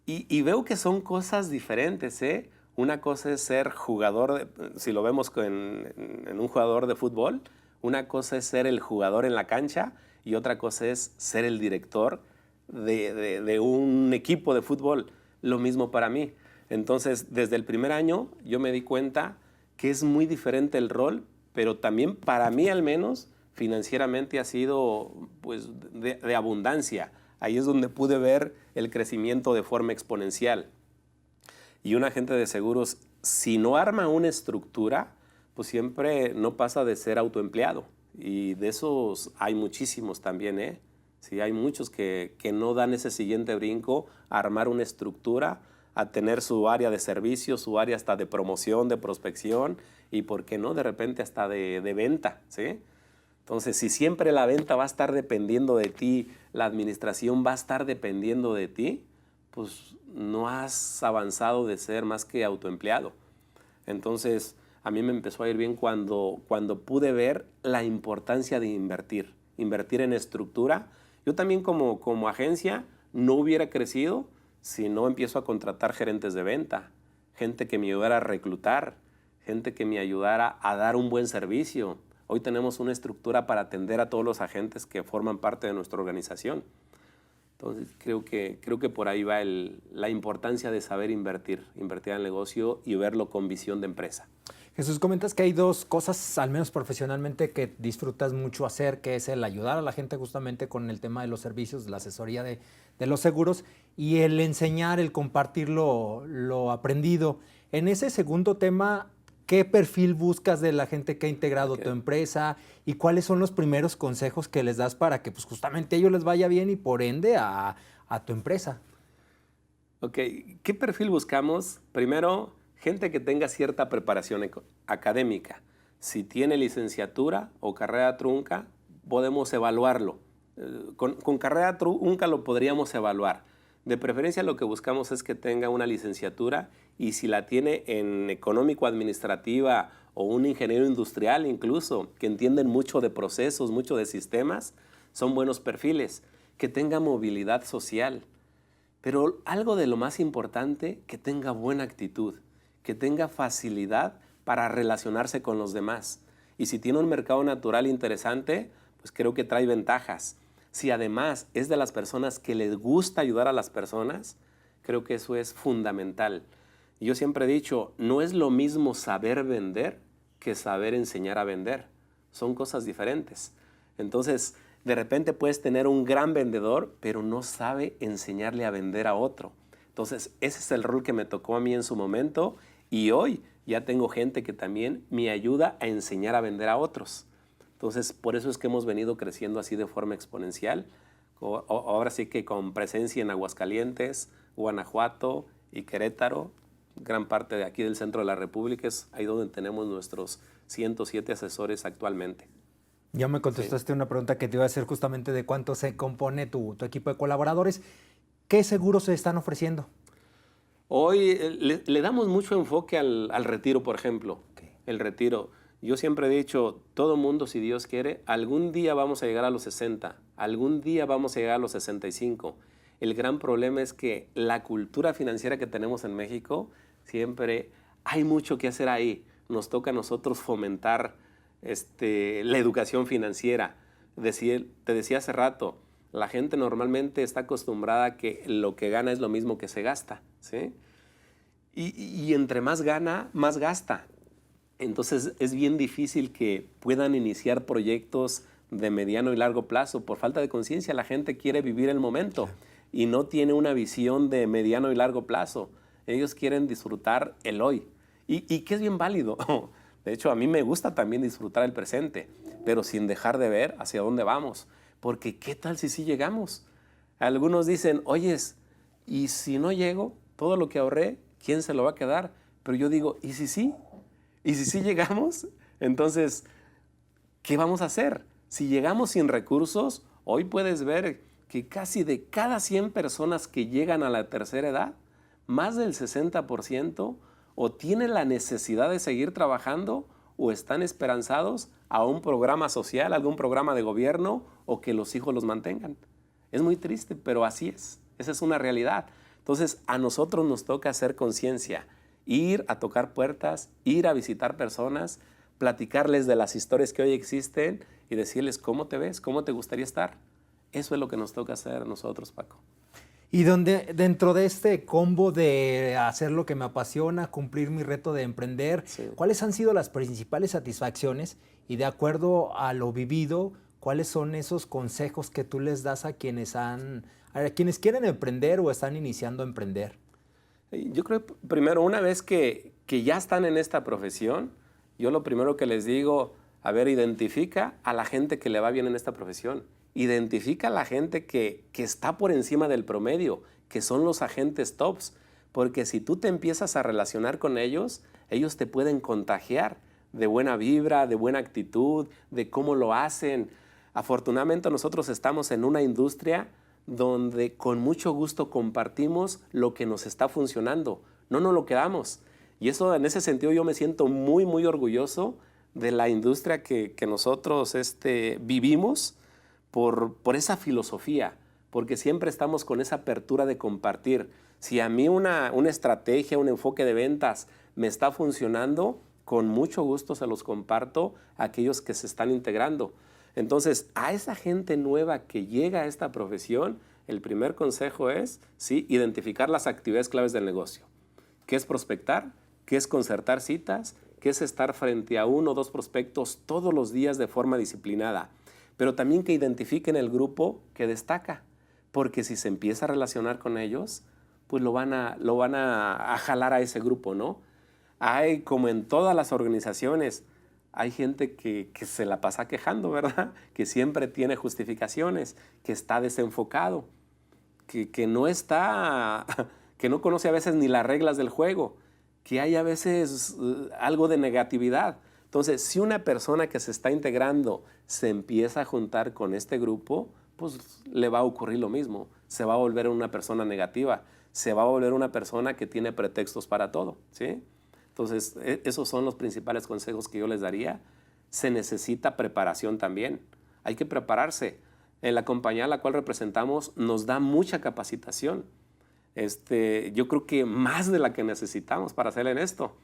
Speaker 2: Y veo que son cosas diferentes, ¿eh? Una cosa es ser jugador, si lo vemos en un jugador de fútbol, una cosa es ser el jugador en la cancha y otra cosa es ser el director de un equipo de fútbol. Lo mismo para mí. Entonces, desde el primer año yo me di cuenta que es muy diferente el rol, pero también para mí al menos financieramente ha sido pues, de abundancia. Ahí es donde pude ver el crecimiento de forma exponencial. Y un agente de seguros, si no arma una estructura, pues siempre no pasa de ser autoempleado. Y de esos hay muchísimos también, ¿eh? Sí, hay muchos que no dan ese siguiente brinco a armar una estructura, a tener su área de servicio, su área hasta de promoción, de prospección y, ¿por qué no?, de repente hasta de venta, ¿sí? Entonces, si siempre la venta va a estar dependiendo de ti, la administración va a estar dependiendo de ti, pues no has avanzado de ser más que autoempleado. Entonces, a mí me empezó a ir bien cuando pude ver la importancia de invertir en estructura. Yo también como agencia no hubiera crecido si no empiezo a contratar gerentes de venta, gente que me ayudara a reclutar, gente que me ayudara a dar un buen servicio. Hoy tenemos una estructura para atender a todos los agentes que forman parte de nuestra organización. Entonces, creo que por ahí va la importancia de saber invertir en el negocio y verlo con visión de empresa.
Speaker 1: Jesús, comentas que hay dos cosas, al menos profesionalmente, que disfrutas mucho hacer, que es el ayudar a la gente justamente con el tema de los servicios, la asesoría de los seguros, y el enseñar, el compartir lo aprendido. En ese segundo tema, ¿qué perfil buscas de la gente que ha integrado tu empresa y cuáles son los primeros consejos que les das para que pues, justamente a ellos les vaya bien y por ende a tu empresa?
Speaker 2: Ok, ¿qué perfil buscamos? Primero, gente que tenga cierta preparación académica. Si tiene licenciatura o carrera trunca, podemos evaluarlo. Con carrera trunca lo podríamos evaluar. De preferencia lo que buscamos es que tenga una licenciatura y si la tiene en económico-administrativa o un ingeniero industrial incluso, que entienden mucho de procesos, mucho de sistemas, son buenos perfiles. Que tenga movilidad social. Pero algo de lo más importante, que tenga buena actitud, que tenga facilidad para relacionarse con los demás. Y si tiene un mercado natural interesante, pues creo que trae ventajas. Si además es de las personas que les gusta ayudar a las personas, creo que eso es fundamental. Yo siempre he dicho, no es lo mismo saber vender que saber enseñar a vender. Son cosas diferentes. Entonces, de repente puedes tener un gran vendedor, pero no sabe enseñarle a vender a otro. Entonces, ese es el rol que me tocó a mí en su momento y hoy ya tengo gente que también me ayuda a enseñar a vender a otros. Entonces, por eso es que hemos venido creciendo así de forma exponencial. Ahora sí que con presencia en Aguascalientes, Guanajuato y Querétaro, gran parte de aquí del centro de la República, es ahí donde tenemos nuestros 107 asesores actualmente.
Speaker 1: Ya me contestaste una pregunta que te iba a hacer justamente de cuánto se compone tu equipo de colaboradores. ¿Qué seguros se están ofreciendo?
Speaker 2: Hoy le damos mucho enfoque al retiro, por ejemplo. El retiro. Yo siempre he dicho, todo mundo, si Dios quiere, algún día vamos a llegar a los 60, algún día vamos a llegar a los 65. El gran problema es que la cultura financiera que tenemos en México, siempre hay mucho que hacer ahí. Nos toca a nosotros fomentar la educación financiera. Te decía hace rato, la gente normalmente está acostumbrada a que lo que gana es lo mismo que se gasta, ¿sí? Y entre más gana, más gasta. Entonces es bien difícil que puedan iniciar proyectos de mediano y largo plazo. Por falta de conciencia, la gente quiere vivir el momento y no tiene una visión de mediano y largo plazo. Ellos quieren disfrutar el hoy y que es bien válido. De hecho, a mí me gusta también disfrutar el presente, pero sin dejar de ver hacia dónde vamos. porque ¿qué tal si sí llegamos? Algunos dicen, oyes, ¿y si no llego? Todo lo que ahorré, ¿quién se lo va a quedar? Pero yo digo, ¿y si sí? ¿Y si sí llegamos? Entonces, ¿qué vamos a hacer? Si llegamos sin recursos, hoy puedes ver que casi de cada 100 personas que llegan a la tercera edad, más del 60% o tienen la necesidad de seguir trabajando o están esperanzados a un programa social, algún programa de gobierno o que los hijos los mantengan. Es muy triste, pero así es. Esa es una realidad. Entonces, a nosotros nos toca hacer conciencia, ir a tocar puertas, ir a visitar personas, platicarles de las historias que hoy existen y decirles cómo te ves, cómo te gustaría estar. Eso es lo que nos toca hacer a nosotros, Paco.
Speaker 1: Y dentro de este combo de hacer lo que me apasiona, cumplir mi reto de emprender,
Speaker 2: Sí.
Speaker 1: ¿cuáles han sido las principales satisfacciones? Y de acuerdo a lo vivido, ¿cuáles son esos consejos que tú les das a quienes quieren emprender o están iniciando a emprender?
Speaker 2: Yo creo, primero, una vez que ya están en esta profesión, yo lo primero que les digo, a ver, identifica a la gente que le va bien en esta profesión. Identifica a la gente que está por encima del promedio, que son los agentes tops. Porque si tú te empiezas a relacionar con ellos, ellos te pueden contagiar de buena vibra, de buena actitud, de cómo lo hacen. Afortunadamente nosotros estamos en una industria donde con mucho gusto compartimos lo que nos está funcionando. No nos lo quedamos. Y eso, en ese sentido, yo me siento muy, muy orgulloso de la industria que nosotros vivimos por esa filosofía, porque siempre estamos con esa apertura de compartir. Si a mí una estrategia, un enfoque de ventas me está funcionando, con mucho gusto se los comparto a aquellos que se están integrando. Entonces, a esa gente nueva que llega a esta profesión, el primer consejo es, sí, identificar las actividades claves del negocio. ¿Qué es prospectar? ¿Qué es concertar citas? ¿Qué es estar frente a 1 o 2 prospectos todos los días de forma disciplinada? Pero también que identifiquen el grupo que destaca, porque si se empieza a relacionar con ellos, pues lo van a jalar a ese grupo, ¿no? Hay, como en todas las organizaciones, hay gente que se la pasa quejando, ¿verdad? Que siempre tiene justificaciones, que está desenfocado, que no está, que no conoce a veces ni las reglas del juego, que hay a veces algo de negatividad. Entonces, si una persona que se está integrando se empieza a juntar con este grupo, pues le va a ocurrir lo mismo. Se va a volver una persona negativa, se va a volver una persona que tiene pretextos para todo, ¿sí? Entonces, esos son los principales consejos que yo les daría. Se necesita preparación también. Hay que prepararse. En la compañía a la cual representamos nos da mucha capacitación. Yo creo que más de la que necesitamos para hacer en esto.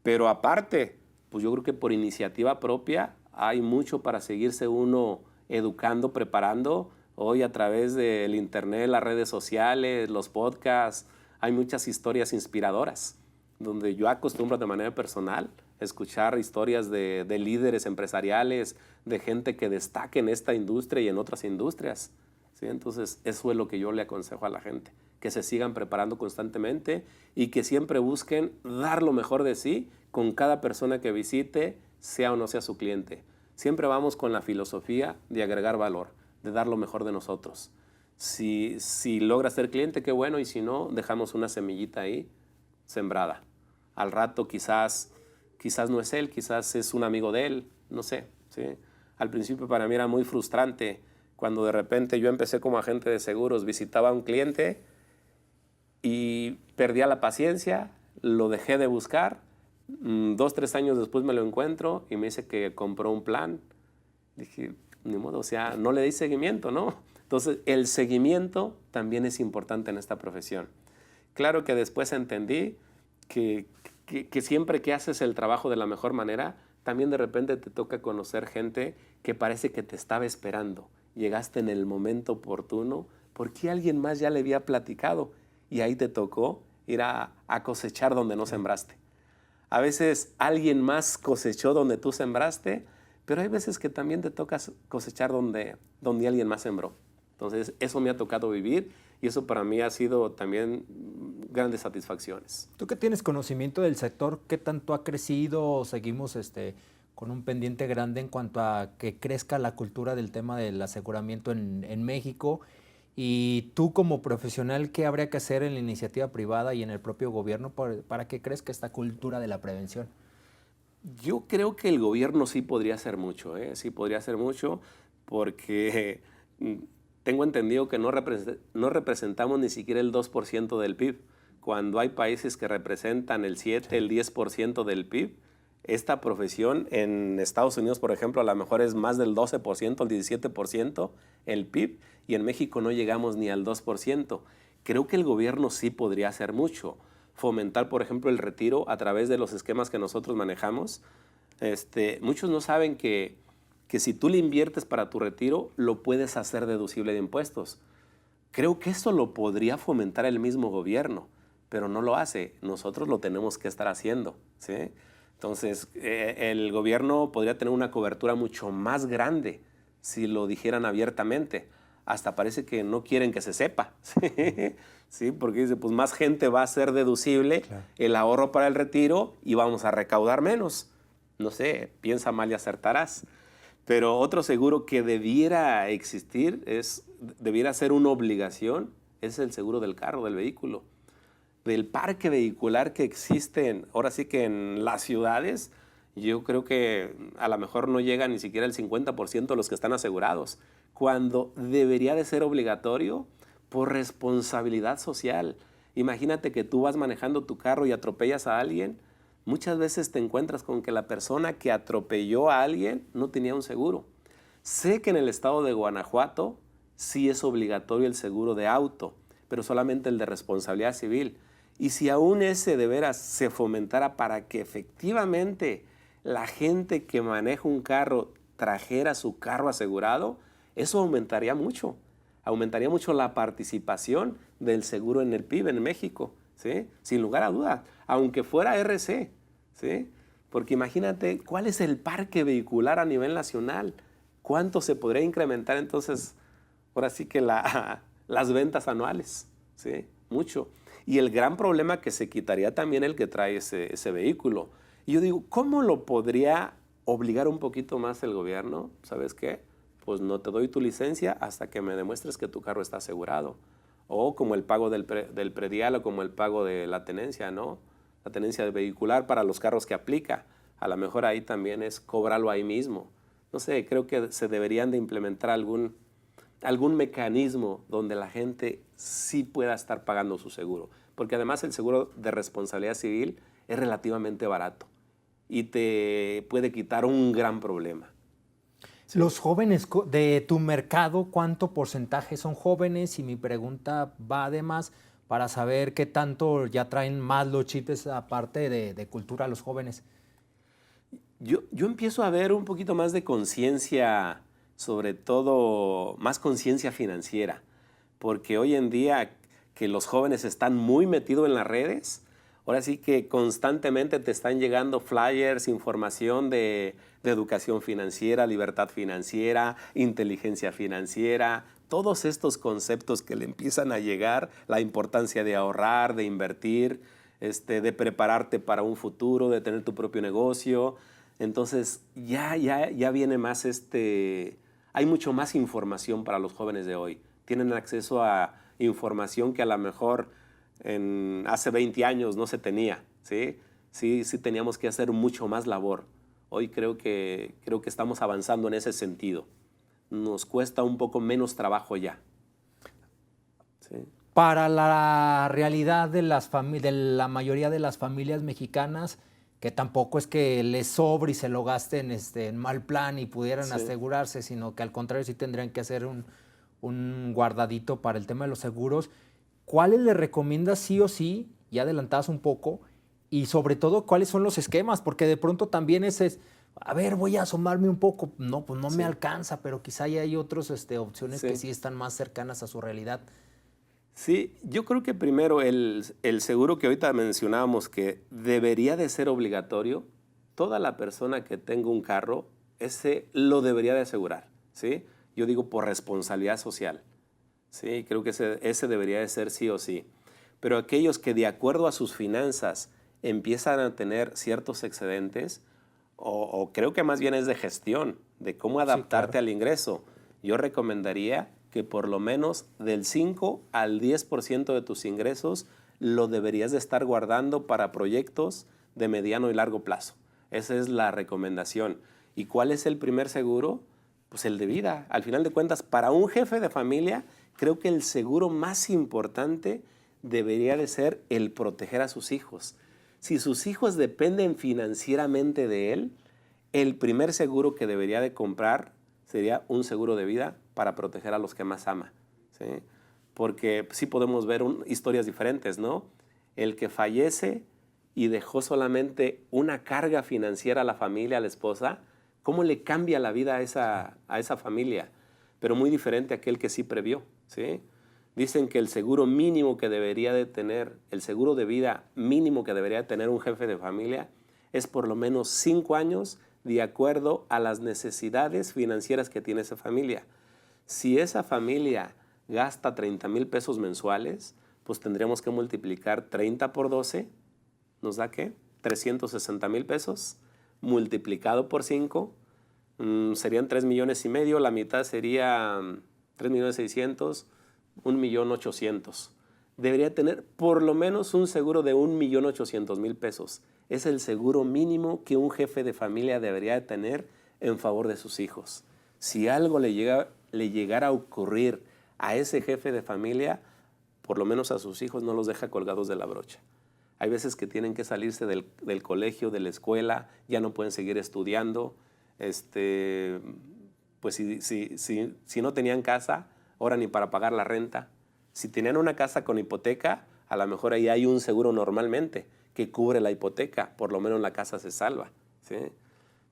Speaker 2: Pero aparte, pues yo creo que por iniciativa propia hay mucho para seguirse uno educando, preparando. Hoy a través del internet, las redes sociales, los podcasts, hay muchas historias inspiradoras, donde yo acostumbro de manera personal escuchar historias de líderes empresariales, de gente que destaque en esta industria y en otras industrias, ¿sí? Entonces, eso es lo que yo le aconsejo a la gente, que se sigan preparando constantemente y que siempre busquen dar lo mejor de sí con cada persona que visite, sea o no sea su cliente. Siempre vamos con la filosofía de agregar valor, de dar lo mejor de nosotros. Si logra ser cliente, qué bueno, y si no, dejamos una semillita ahí sembrada. Al rato quizás no es él, quizás es un amigo de él, no sé, ¿sí? Al principio para mí era muy frustrante cuando de repente yo empecé como agente de seguros, visitaba a un cliente y perdía la paciencia, lo dejé de buscar, 2, 3 años después me lo encuentro y me dice que compró un plan. Dije, ni modo, o sea, no le di seguimiento, ¿no? Entonces, el seguimiento también es importante en esta profesión. Claro que después entendí que siempre que haces el trabajo de la mejor manera, también de repente te toca conocer gente que parece que te estaba esperando. Llegaste en el momento oportuno porque alguien más ya le había platicado y ahí te tocó ir a cosechar donde no sembraste. A veces alguien más cosechó donde tú sembraste, pero hay veces que también te toca cosechar donde alguien más sembró. Entonces, eso me ha tocado vivir y eso para mí ha sido también grandes satisfacciones.
Speaker 1: Tú que tienes conocimiento del sector, ¿qué tanto ha crecido? ¿Seguimos con un pendiente grande en cuanto a que crezca la cultura del tema del aseguramiento en México. Y tú como profesional, ¿qué habría que hacer en la iniciativa privada y en el propio gobierno para que crezca esta cultura de la prevención?
Speaker 2: Yo creo que el gobierno sí podría hacer mucho, ¿eh? Sí podría hacer mucho porque tengo entendido que no representamos ni siquiera el 2% del PIB. Cuando hay países que representan el 7, el 10% del PIB, esta profesión en Estados Unidos, por ejemplo, a lo mejor es más del 12%, el 17% el PIB, y en México no llegamos ni al 2%. Creo que el gobierno sí podría hacer mucho. Fomentar, por ejemplo, el retiro a través de los esquemas que nosotros manejamos. Muchos no saben que si tú le inviertes para tu retiro, lo puedes hacer deducible de impuestos. Creo que eso lo podría fomentar el mismo gobierno, pero no lo hace. Nosotros lo tenemos que estar haciendo, ¿sí? Entonces, el gobierno podría tener una cobertura mucho más grande si lo dijeran abiertamente. Hasta parece que no quieren que se sepa, ¿sí? ¿Sí? Porque dice, pues más gente va a ser deducible el ahorro para el retiro y vamos a recaudar menos. No sé, piensa mal y acertarás. Pero otro seguro que debiera existir, debiera ser una obligación, es el seguro del carro, del vehículo. Del parque vehicular que existe, ahora sí que en las ciudades, yo creo que a lo mejor no llega ni siquiera el 50% de los que están asegurados, cuando debería de ser obligatorio por responsabilidad social. Imagínate que tú vas manejando tu carro y atropellas a alguien. Muchas veces te encuentras con que la persona que atropelló a alguien no tenía un seguro. Sé que en el estado de Guanajuato sí es obligatorio el seguro de auto, pero solamente el de responsabilidad civil. Y si aún ese de veras se fomentara para que efectivamente la gente que maneja un carro trajera su carro asegurado, eso aumentaría mucho. Aumentaría mucho la participación del seguro en el PIB en México, ¿sí? Sin lugar a duda, aunque fuera RC, ¿sí? Porque imagínate, ¿cuál es el parque vehicular a nivel nacional? ¿Cuánto se podría incrementar entonces, ahora sí que las ventas anuales? ¿Sí? Mucho. Y el gran problema que se quitaría también el que trae ese vehículo. Y yo digo, ¿cómo lo podría obligar un poquito más el gobierno? ¿Sabes qué? Pues no te doy tu licencia hasta que me demuestres que tu carro está asegurado. O como el pago del predial o como el pago de la tenencia, ¿no? La tenencia vehicular para los carros que aplica. A lo mejor ahí también es cobrarlo ahí mismo. No sé, creo que se deberían de implementar algún mecanismo donde la gente sí pueda estar pagando su seguro. Porque además el seguro de responsabilidad civil es relativamente barato y te puede quitar un gran problema.
Speaker 1: Sí. Los jóvenes de tu mercado, ¿cuánto porcentaje son jóvenes? Y mi pregunta va además para saber qué tanto ya traen más los chips aparte de cultura a los jóvenes.
Speaker 2: Yo empiezo a ver un poquito más de conciencia, sobre todo más conciencia financiera, porque hoy en día que los jóvenes están muy metidos en las redes, ahora sí que constantemente te están llegando flyers, información de educación financiera, libertad financiera, inteligencia financiera, todos estos conceptos que le empiezan a llegar, la importancia de ahorrar, de invertir, de prepararte para un futuro, de tener tu propio negocio. Entonces ya viene más hay mucho más información para los jóvenes de hoy. Tienen acceso a información que a lo mejor hace 20 años no se tenía, ¿sí? Sí teníamos que hacer mucho más labor. Hoy creo que estamos avanzando en ese sentido. Nos cuesta un poco menos trabajo ya. ¿Sí?
Speaker 1: Para la realidad de la mayoría de las familias mexicanas, que tampoco es que les sobre y se lo gasten en mal plan y pudieran asegurarse, sino que al contrario sí tendrían que hacer un guardadito para el tema de los seguros. ¿Cuáles le recomiendas sí o sí, ya adelantadas un poco, y sobre todo cuáles son los esquemas? Porque de pronto también a ver, voy a asomarme un poco, no, pues no me alcanza, pero quizá ya hay otras opciones que sí están más cercanas a su realidad.
Speaker 2: Sí, yo creo que primero el seguro que ahorita mencionábamos que debería de ser obligatorio, toda la persona que tenga un carro, ese lo debería de asegurar, ¿sí? Yo digo por responsabilidad social, ¿sí? Creo que ese debería de ser sí o sí. Pero aquellos que de acuerdo a sus finanzas empiezan a tener ciertos excedentes, o creo que más bien es de gestión, de cómo adaptarte al ingreso. Yo recomendaría que por lo menos del 5 al 10% de tus ingresos lo deberías de estar guardando para proyectos de mediano y largo plazo. Esa es la recomendación. ¿Y cuál es el primer seguro? Pues el de vida. Al final de cuentas, para un jefe de familia, creo que el seguro más importante debería de ser el proteger a sus hijos. Si sus hijos dependen financieramente de él, el primer seguro que debería de comprar sería un seguro de vida para proteger a los que más ama, ¿sí? Porque sí podemos ver historias diferentes, ¿no? El que fallece y dejó solamente una carga financiera a la familia, a la esposa, ¿cómo le cambia la vida a esa familia? Pero muy diferente a aquel que sí previó, ¿sí? Dicen que el seguro mínimo que debería de tener, el seguro de vida mínimo que debería tener un jefe de familia es por lo menos 5 años de acuerdo a las necesidades financieras que tiene esa familia. Si esa familia gasta 30,000 pesos mensuales, pues tendríamos que multiplicar 30 por 12, ¿nos da qué? 360,000 pesos, multiplicado por 5, serían 3,500,000, la mitad sería 3,600,000, 1,800,000. Debería tener por lo menos un seguro de 1,800,000 pesos. Es el seguro mínimo que un jefe de familia debería de tener en favor de sus hijos. Si algo le llegara a ocurrir a ese jefe de familia, por lo menos a sus hijos no los deja colgados de la brocha. Hay veces que tienen que salirse del colegio, de la escuela, ya no pueden seguir estudiando. Pues si no tenían casa, ahora ni para pagar la renta. Si tenían una casa con hipoteca, a lo mejor ahí hay un seguro normalmente que cubre la hipoteca, por lo menos la casa se salva, ¿sí?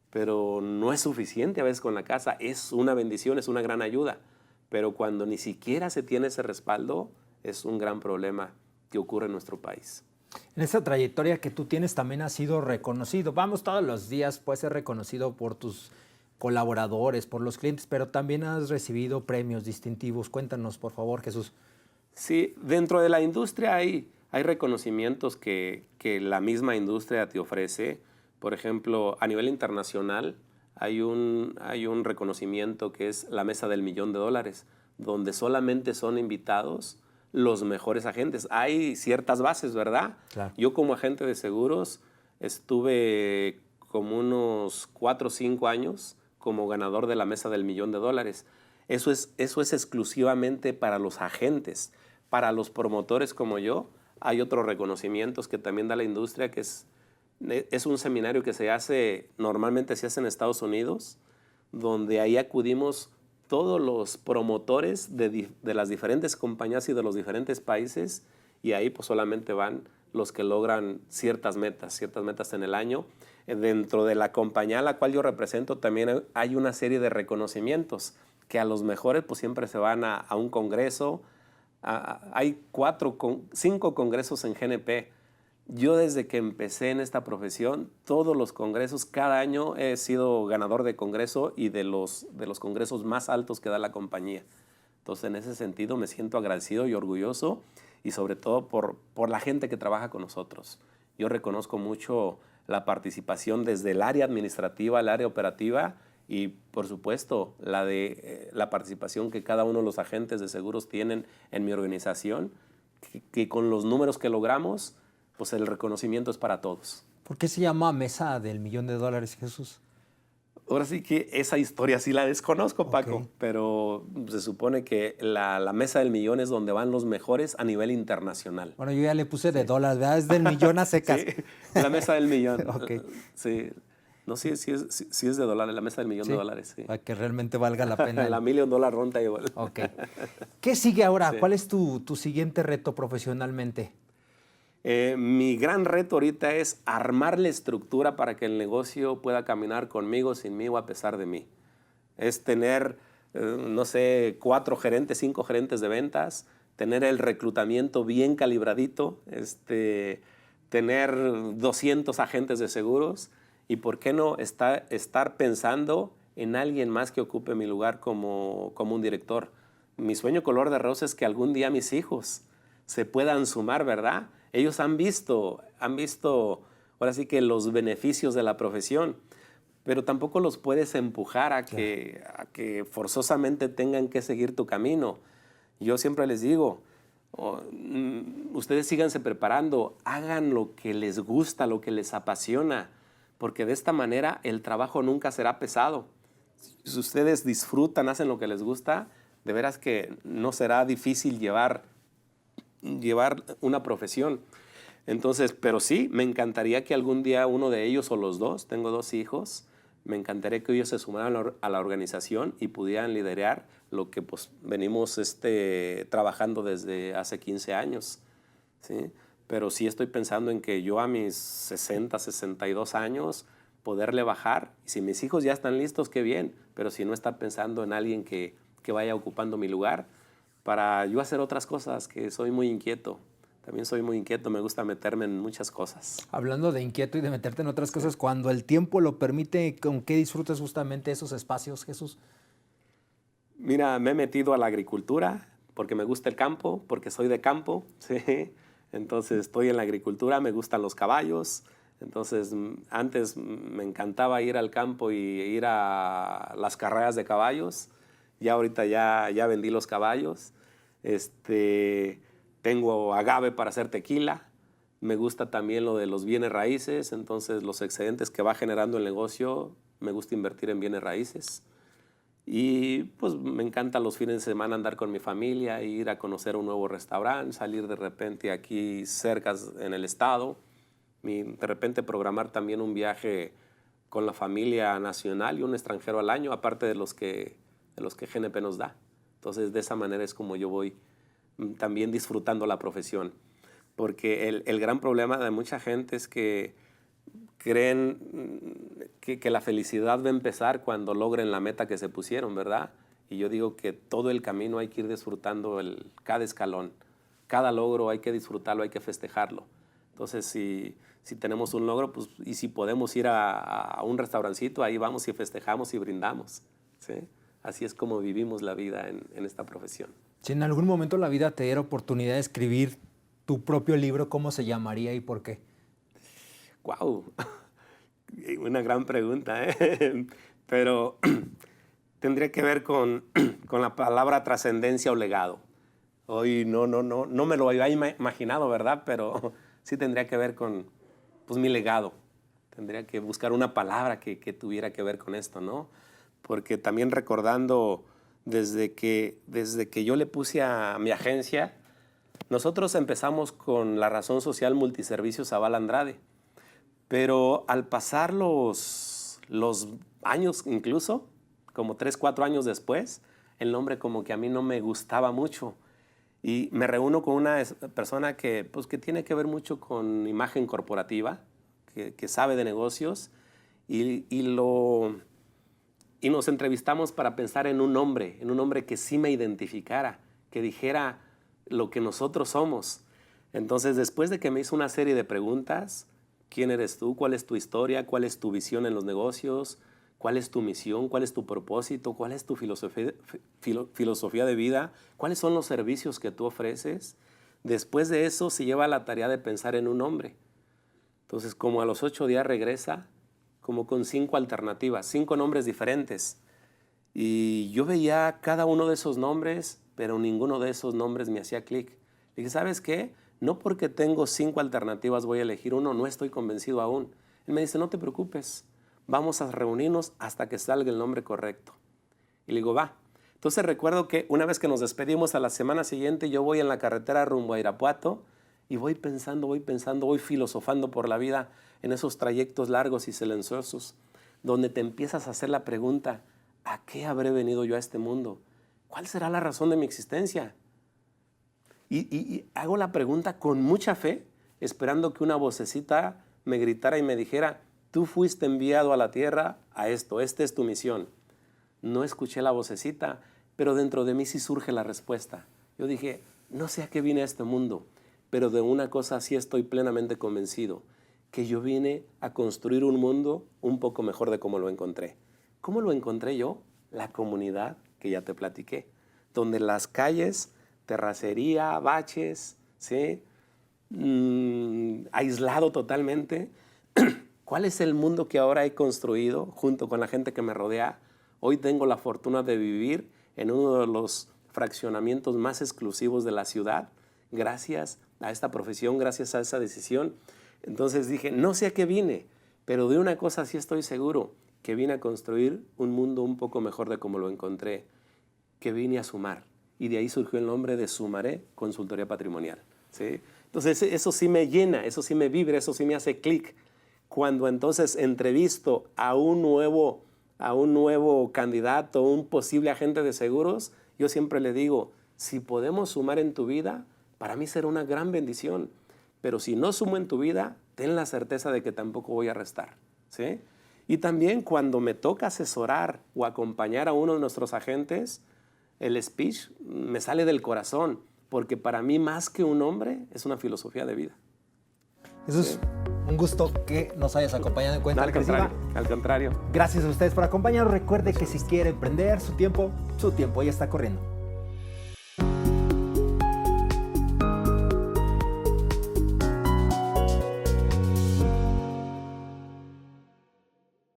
Speaker 2: Pero no es suficiente a veces con la casa, es una bendición, es una gran ayuda, pero cuando ni siquiera se tiene ese respaldo, es un gran problema que ocurre en nuestro país.
Speaker 1: En esta trayectoria que tú tienes también has sido reconocido, vamos, todos los días puedes ser reconocido por tus colaboradores, por los clientes, pero también has recibido premios distintivos. Cuéntanos, por favor, Jesús.
Speaker 2: Sí, dentro de la industria hay reconocimientos que la misma industria te ofrece. Por ejemplo, a nivel internacional hay un reconocimiento que es la Mesa del $1,000,000, donde solamente son invitados los mejores agentes. Hay ciertas bases, ¿verdad?
Speaker 1: Claro.
Speaker 2: Yo como agente de seguros estuve como unos 4 o 5 años como ganador de la Mesa del $1,000,000. Eso es exclusivamente para los agentes. Para los promotores como yo, hay otros reconocimientos que también da la industria, que es un seminario que normalmente se hace en Estados Unidos, donde ahí acudimos todos los promotores de las diferentes compañías y de los diferentes países, y ahí pues solamente van los que logran ciertas metas en el año. Dentro de la compañía a la cual yo represento también hay una serie de reconocimientos, que a los mejores pues siempre se van a un congreso. Hay 5 congresos en GNP. Yo desde que empecé en esta profesión, todos los congresos, cada año he sido ganador de congreso y de los congresos más altos que da la compañía. Entonces, en ese sentido me siento agradecido y orgulloso, y sobre todo por la gente que trabaja con nosotros. Yo reconozco mucho la participación desde el área administrativa, el área operativa, y por supuesto la participación que cada uno de los agentes de seguros tienen en mi organización, que con los números que logramos, pues el reconocimiento es para todos.
Speaker 1: ¿Por qué se llama Mesa del $1,000,000, Jesús?
Speaker 2: Ahora sí que esa historia sí la desconozco, Paco,
Speaker 1: Okay.
Speaker 2: pero se supone que la Mesa del Millón es donde van los mejores a nivel internacional.
Speaker 1: Bueno, yo ya le puse de dólares, ¿verdad? Es del millón a secas.
Speaker 2: Sí, la Mesa del Millón.
Speaker 1: Okay.
Speaker 2: Sí. No, sí es de dólares, la Mesa del $1,000,000, sí.
Speaker 1: Para que realmente valga la pena.
Speaker 2: La $1,000,000 ronda igual.
Speaker 1: Ok. ¿Qué sigue ahora?
Speaker 2: Sí.
Speaker 1: ¿Cuál es tu siguiente reto profesionalmente?
Speaker 2: Mi gran reto ahorita es armar la estructura para que el negocio pueda caminar conmigo, sin mí o a pesar de mí. Es tener, no sé, 4 gerentes, 5 gerentes de ventas, tener el reclutamiento bien calibradito, tener 200 agentes de seguros, y por qué no estar pensando en alguien más que ocupe mi lugar como un director. Mi sueño color de rosa es que algún día mis hijos se puedan sumar, ¿verdad? Ellos han visto ahora sí que los beneficios de la profesión. pero tampoco los puedes empujar a que forzosamente tengan que seguir tu camino. Yo siempre les digo, ustedes síganse preparando, hagan lo que les gusta, lo que les apasiona, porque de esta manera el trabajo nunca será pesado. Si ustedes disfrutan, hacen lo que les gusta, de veras que no será difícil llevar una profesión. Entonces, pero sí, me encantaría que algún día uno de ellos o los dos, tengo 2 hijos, me encantaría que ellos se sumaran a la organización y pudieran liderar lo que pues, venimos trabajando desde hace 15 años. ¿Sí? Pero sí estoy pensando en que yo a mis 60, 62 años poderle bajar. Y si mis hijos ya están listos, qué bien. Pero si no, estar pensando en alguien que vaya ocupando mi lugar para yo hacer otras cosas, que soy muy inquieto. También soy muy inquieto, me gusta meterme en muchas cosas.
Speaker 1: Hablando de inquieto y de meterte en otras cosas, cuando el tiempo lo permite, ¿con qué disfrutas justamente esos espacios, Jesús?
Speaker 2: Mira, me he metido a la agricultura porque me gusta el campo, porque soy de campo, ¿sí? Entonces estoy en la agricultura, me gustan los caballos. Entonces antes me encantaba ir al campo y ir a las carreras de caballos. Ya ahorita ya vendí los caballos. Tengo agave para hacer tequila. Me gusta también lo de los bienes raíces. Entonces los excedentes que va generando el negocio, me gusta invertir en bienes raíces. Y pues me encanta los fines de semana andar con mi familia, ir a conocer un nuevo restaurante, salir de repente aquí cerca en el estado, y de repente programar también un viaje con la familia nacional y un extranjero al año, aparte de los que GNP nos da. Entonces de esa manera es como yo voy también disfrutando la profesión. Porque el gran problema de mucha gente es que creen que la felicidad va a empezar cuando logren la meta que se pusieron, ¿verdad? Y yo digo que todo el camino hay que ir disfrutando cada escalón. Cada logro hay que disfrutarlo, hay que festejarlo. Entonces, si tenemos un logro, pues, y si podemos ir a un restaurancito, ahí vamos y festejamos y brindamos, ¿sí? Así es como vivimos la vida en esta profesión.
Speaker 1: Si en algún momento la vida te diera oportunidad de escribir tu propio libro, ¿cómo se llamaría y por qué?
Speaker 2: ¡Wow! Una gran pregunta, ¿eh? Pero tendría que ver con la palabra trascendencia o legado. Hoy no me lo había imaginado, ¿verdad? Pero sí tendría que ver con pues, mi legado. Tendría que buscar una palabra que tuviera que ver con esto, ¿no? Porque también recordando desde que yo le puse a mi agencia, nosotros empezamos con la razón social Multiservicios Zavala Andrade. Pero al pasar los años incluso, como 3, 4 años después, el nombre como que a mí no me gustaba mucho. Y me reúno con una persona que tiene que ver mucho con imagen corporativa, que sabe de negocios, y nos entrevistamos para pensar en un nombre que sí me identificara, que dijera lo que nosotros somos. Entonces, después de que me hizo una serie de preguntas, ¿quién eres tú? ¿Cuál es tu historia? ¿Cuál es tu visión en los negocios? ¿Cuál es tu misión? ¿Cuál es tu propósito? ¿Cuál es tu filosofía de vida? ¿Cuáles son los servicios que tú ofreces? Después de eso se lleva la tarea de pensar en un nombre. Entonces, como a los 8 días regresa, como con 5 alternativas, 5 nombres diferentes. Y yo veía cada uno de esos nombres, pero ninguno de esos nombres me hacía clic. Dije, ¿sabes qué? No porque tengo 5 alternativas voy a elegir uno, no estoy convencido aún. Él me dice, no te preocupes, vamos a reunirnos hasta que salga el nombre correcto. Y le digo, va. Entonces recuerdo que una vez que nos despedimos a la semana siguiente, yo voy en la carretera rumbo a Irapuato y voy pensando, voy filosofando por la vida en esos trayectos largos y silenciosos, donde te empiezas a hacer la pregunta, ¿a qué habré venido yo a este mundo? ¿Cuál será la razón de mi existencia? Y hago la pregunta con mucha fe, esperando que una vocecita me gritara y me dijera, tú fuiste enviado a la tierra a esto, esta es tu misión. No escuché la vocecita, pero dentro de mí sí surge la respuesta. Yo dije, no sé a qué vine a este mundo, pero de una cosa sí estoy plenamente convencido, que yo vine a construir un mundo un poco mejor de como lo encontré. ¿Cómo lo encontré yo? La comunidad que ya te platiqué, donde las calles, terracería, baches, ¿sí? Aislado totalmente. ¿Cuál es el mundo que ahora he construido junto con la gente que me rodea? Hoy tengo la fortuna de vivir en uno de los fraccionamientos más exclusivos de la ciudad, gracias a esta profesión, gracias a esa decisión. Entonces dije, no sé a qué vine, pero de una cosa sí estoy seguro, que vine a construir un mundo un poco mejor de como lo encontré, que vine a sumar. Y de ahí surgió el nombre de Sumaré Consultoría Patrimonial, ¿sí? Entonces eso sí me llena, eso sí me vibra, eso sí me hace clic. Cuando entonces entrevisto a un nuevo candidato, un posible agente de seguros, yo siempre le digo, si podemos sumar en tu vida, para mí será una gran bendición. Pero si no sumo en tu vida, ten la certeza de que tampoco voy a restar, ¿sí? Y también cuando me toca asesorar o acompañar a uno de nuestros agentes, el speech me sale del corazón, porque para mí más que un nombre es una filosofía de vida.
Speaker 1: Jesús, un gusto que nos hayas acompañado en Cuenta Regresiva.
Speaker 2: Al contrario.
Speaker 1: Gracias a ustedes por acompañarnos. Recuerde que si quiere emprender, su tiempo ya está corriendo.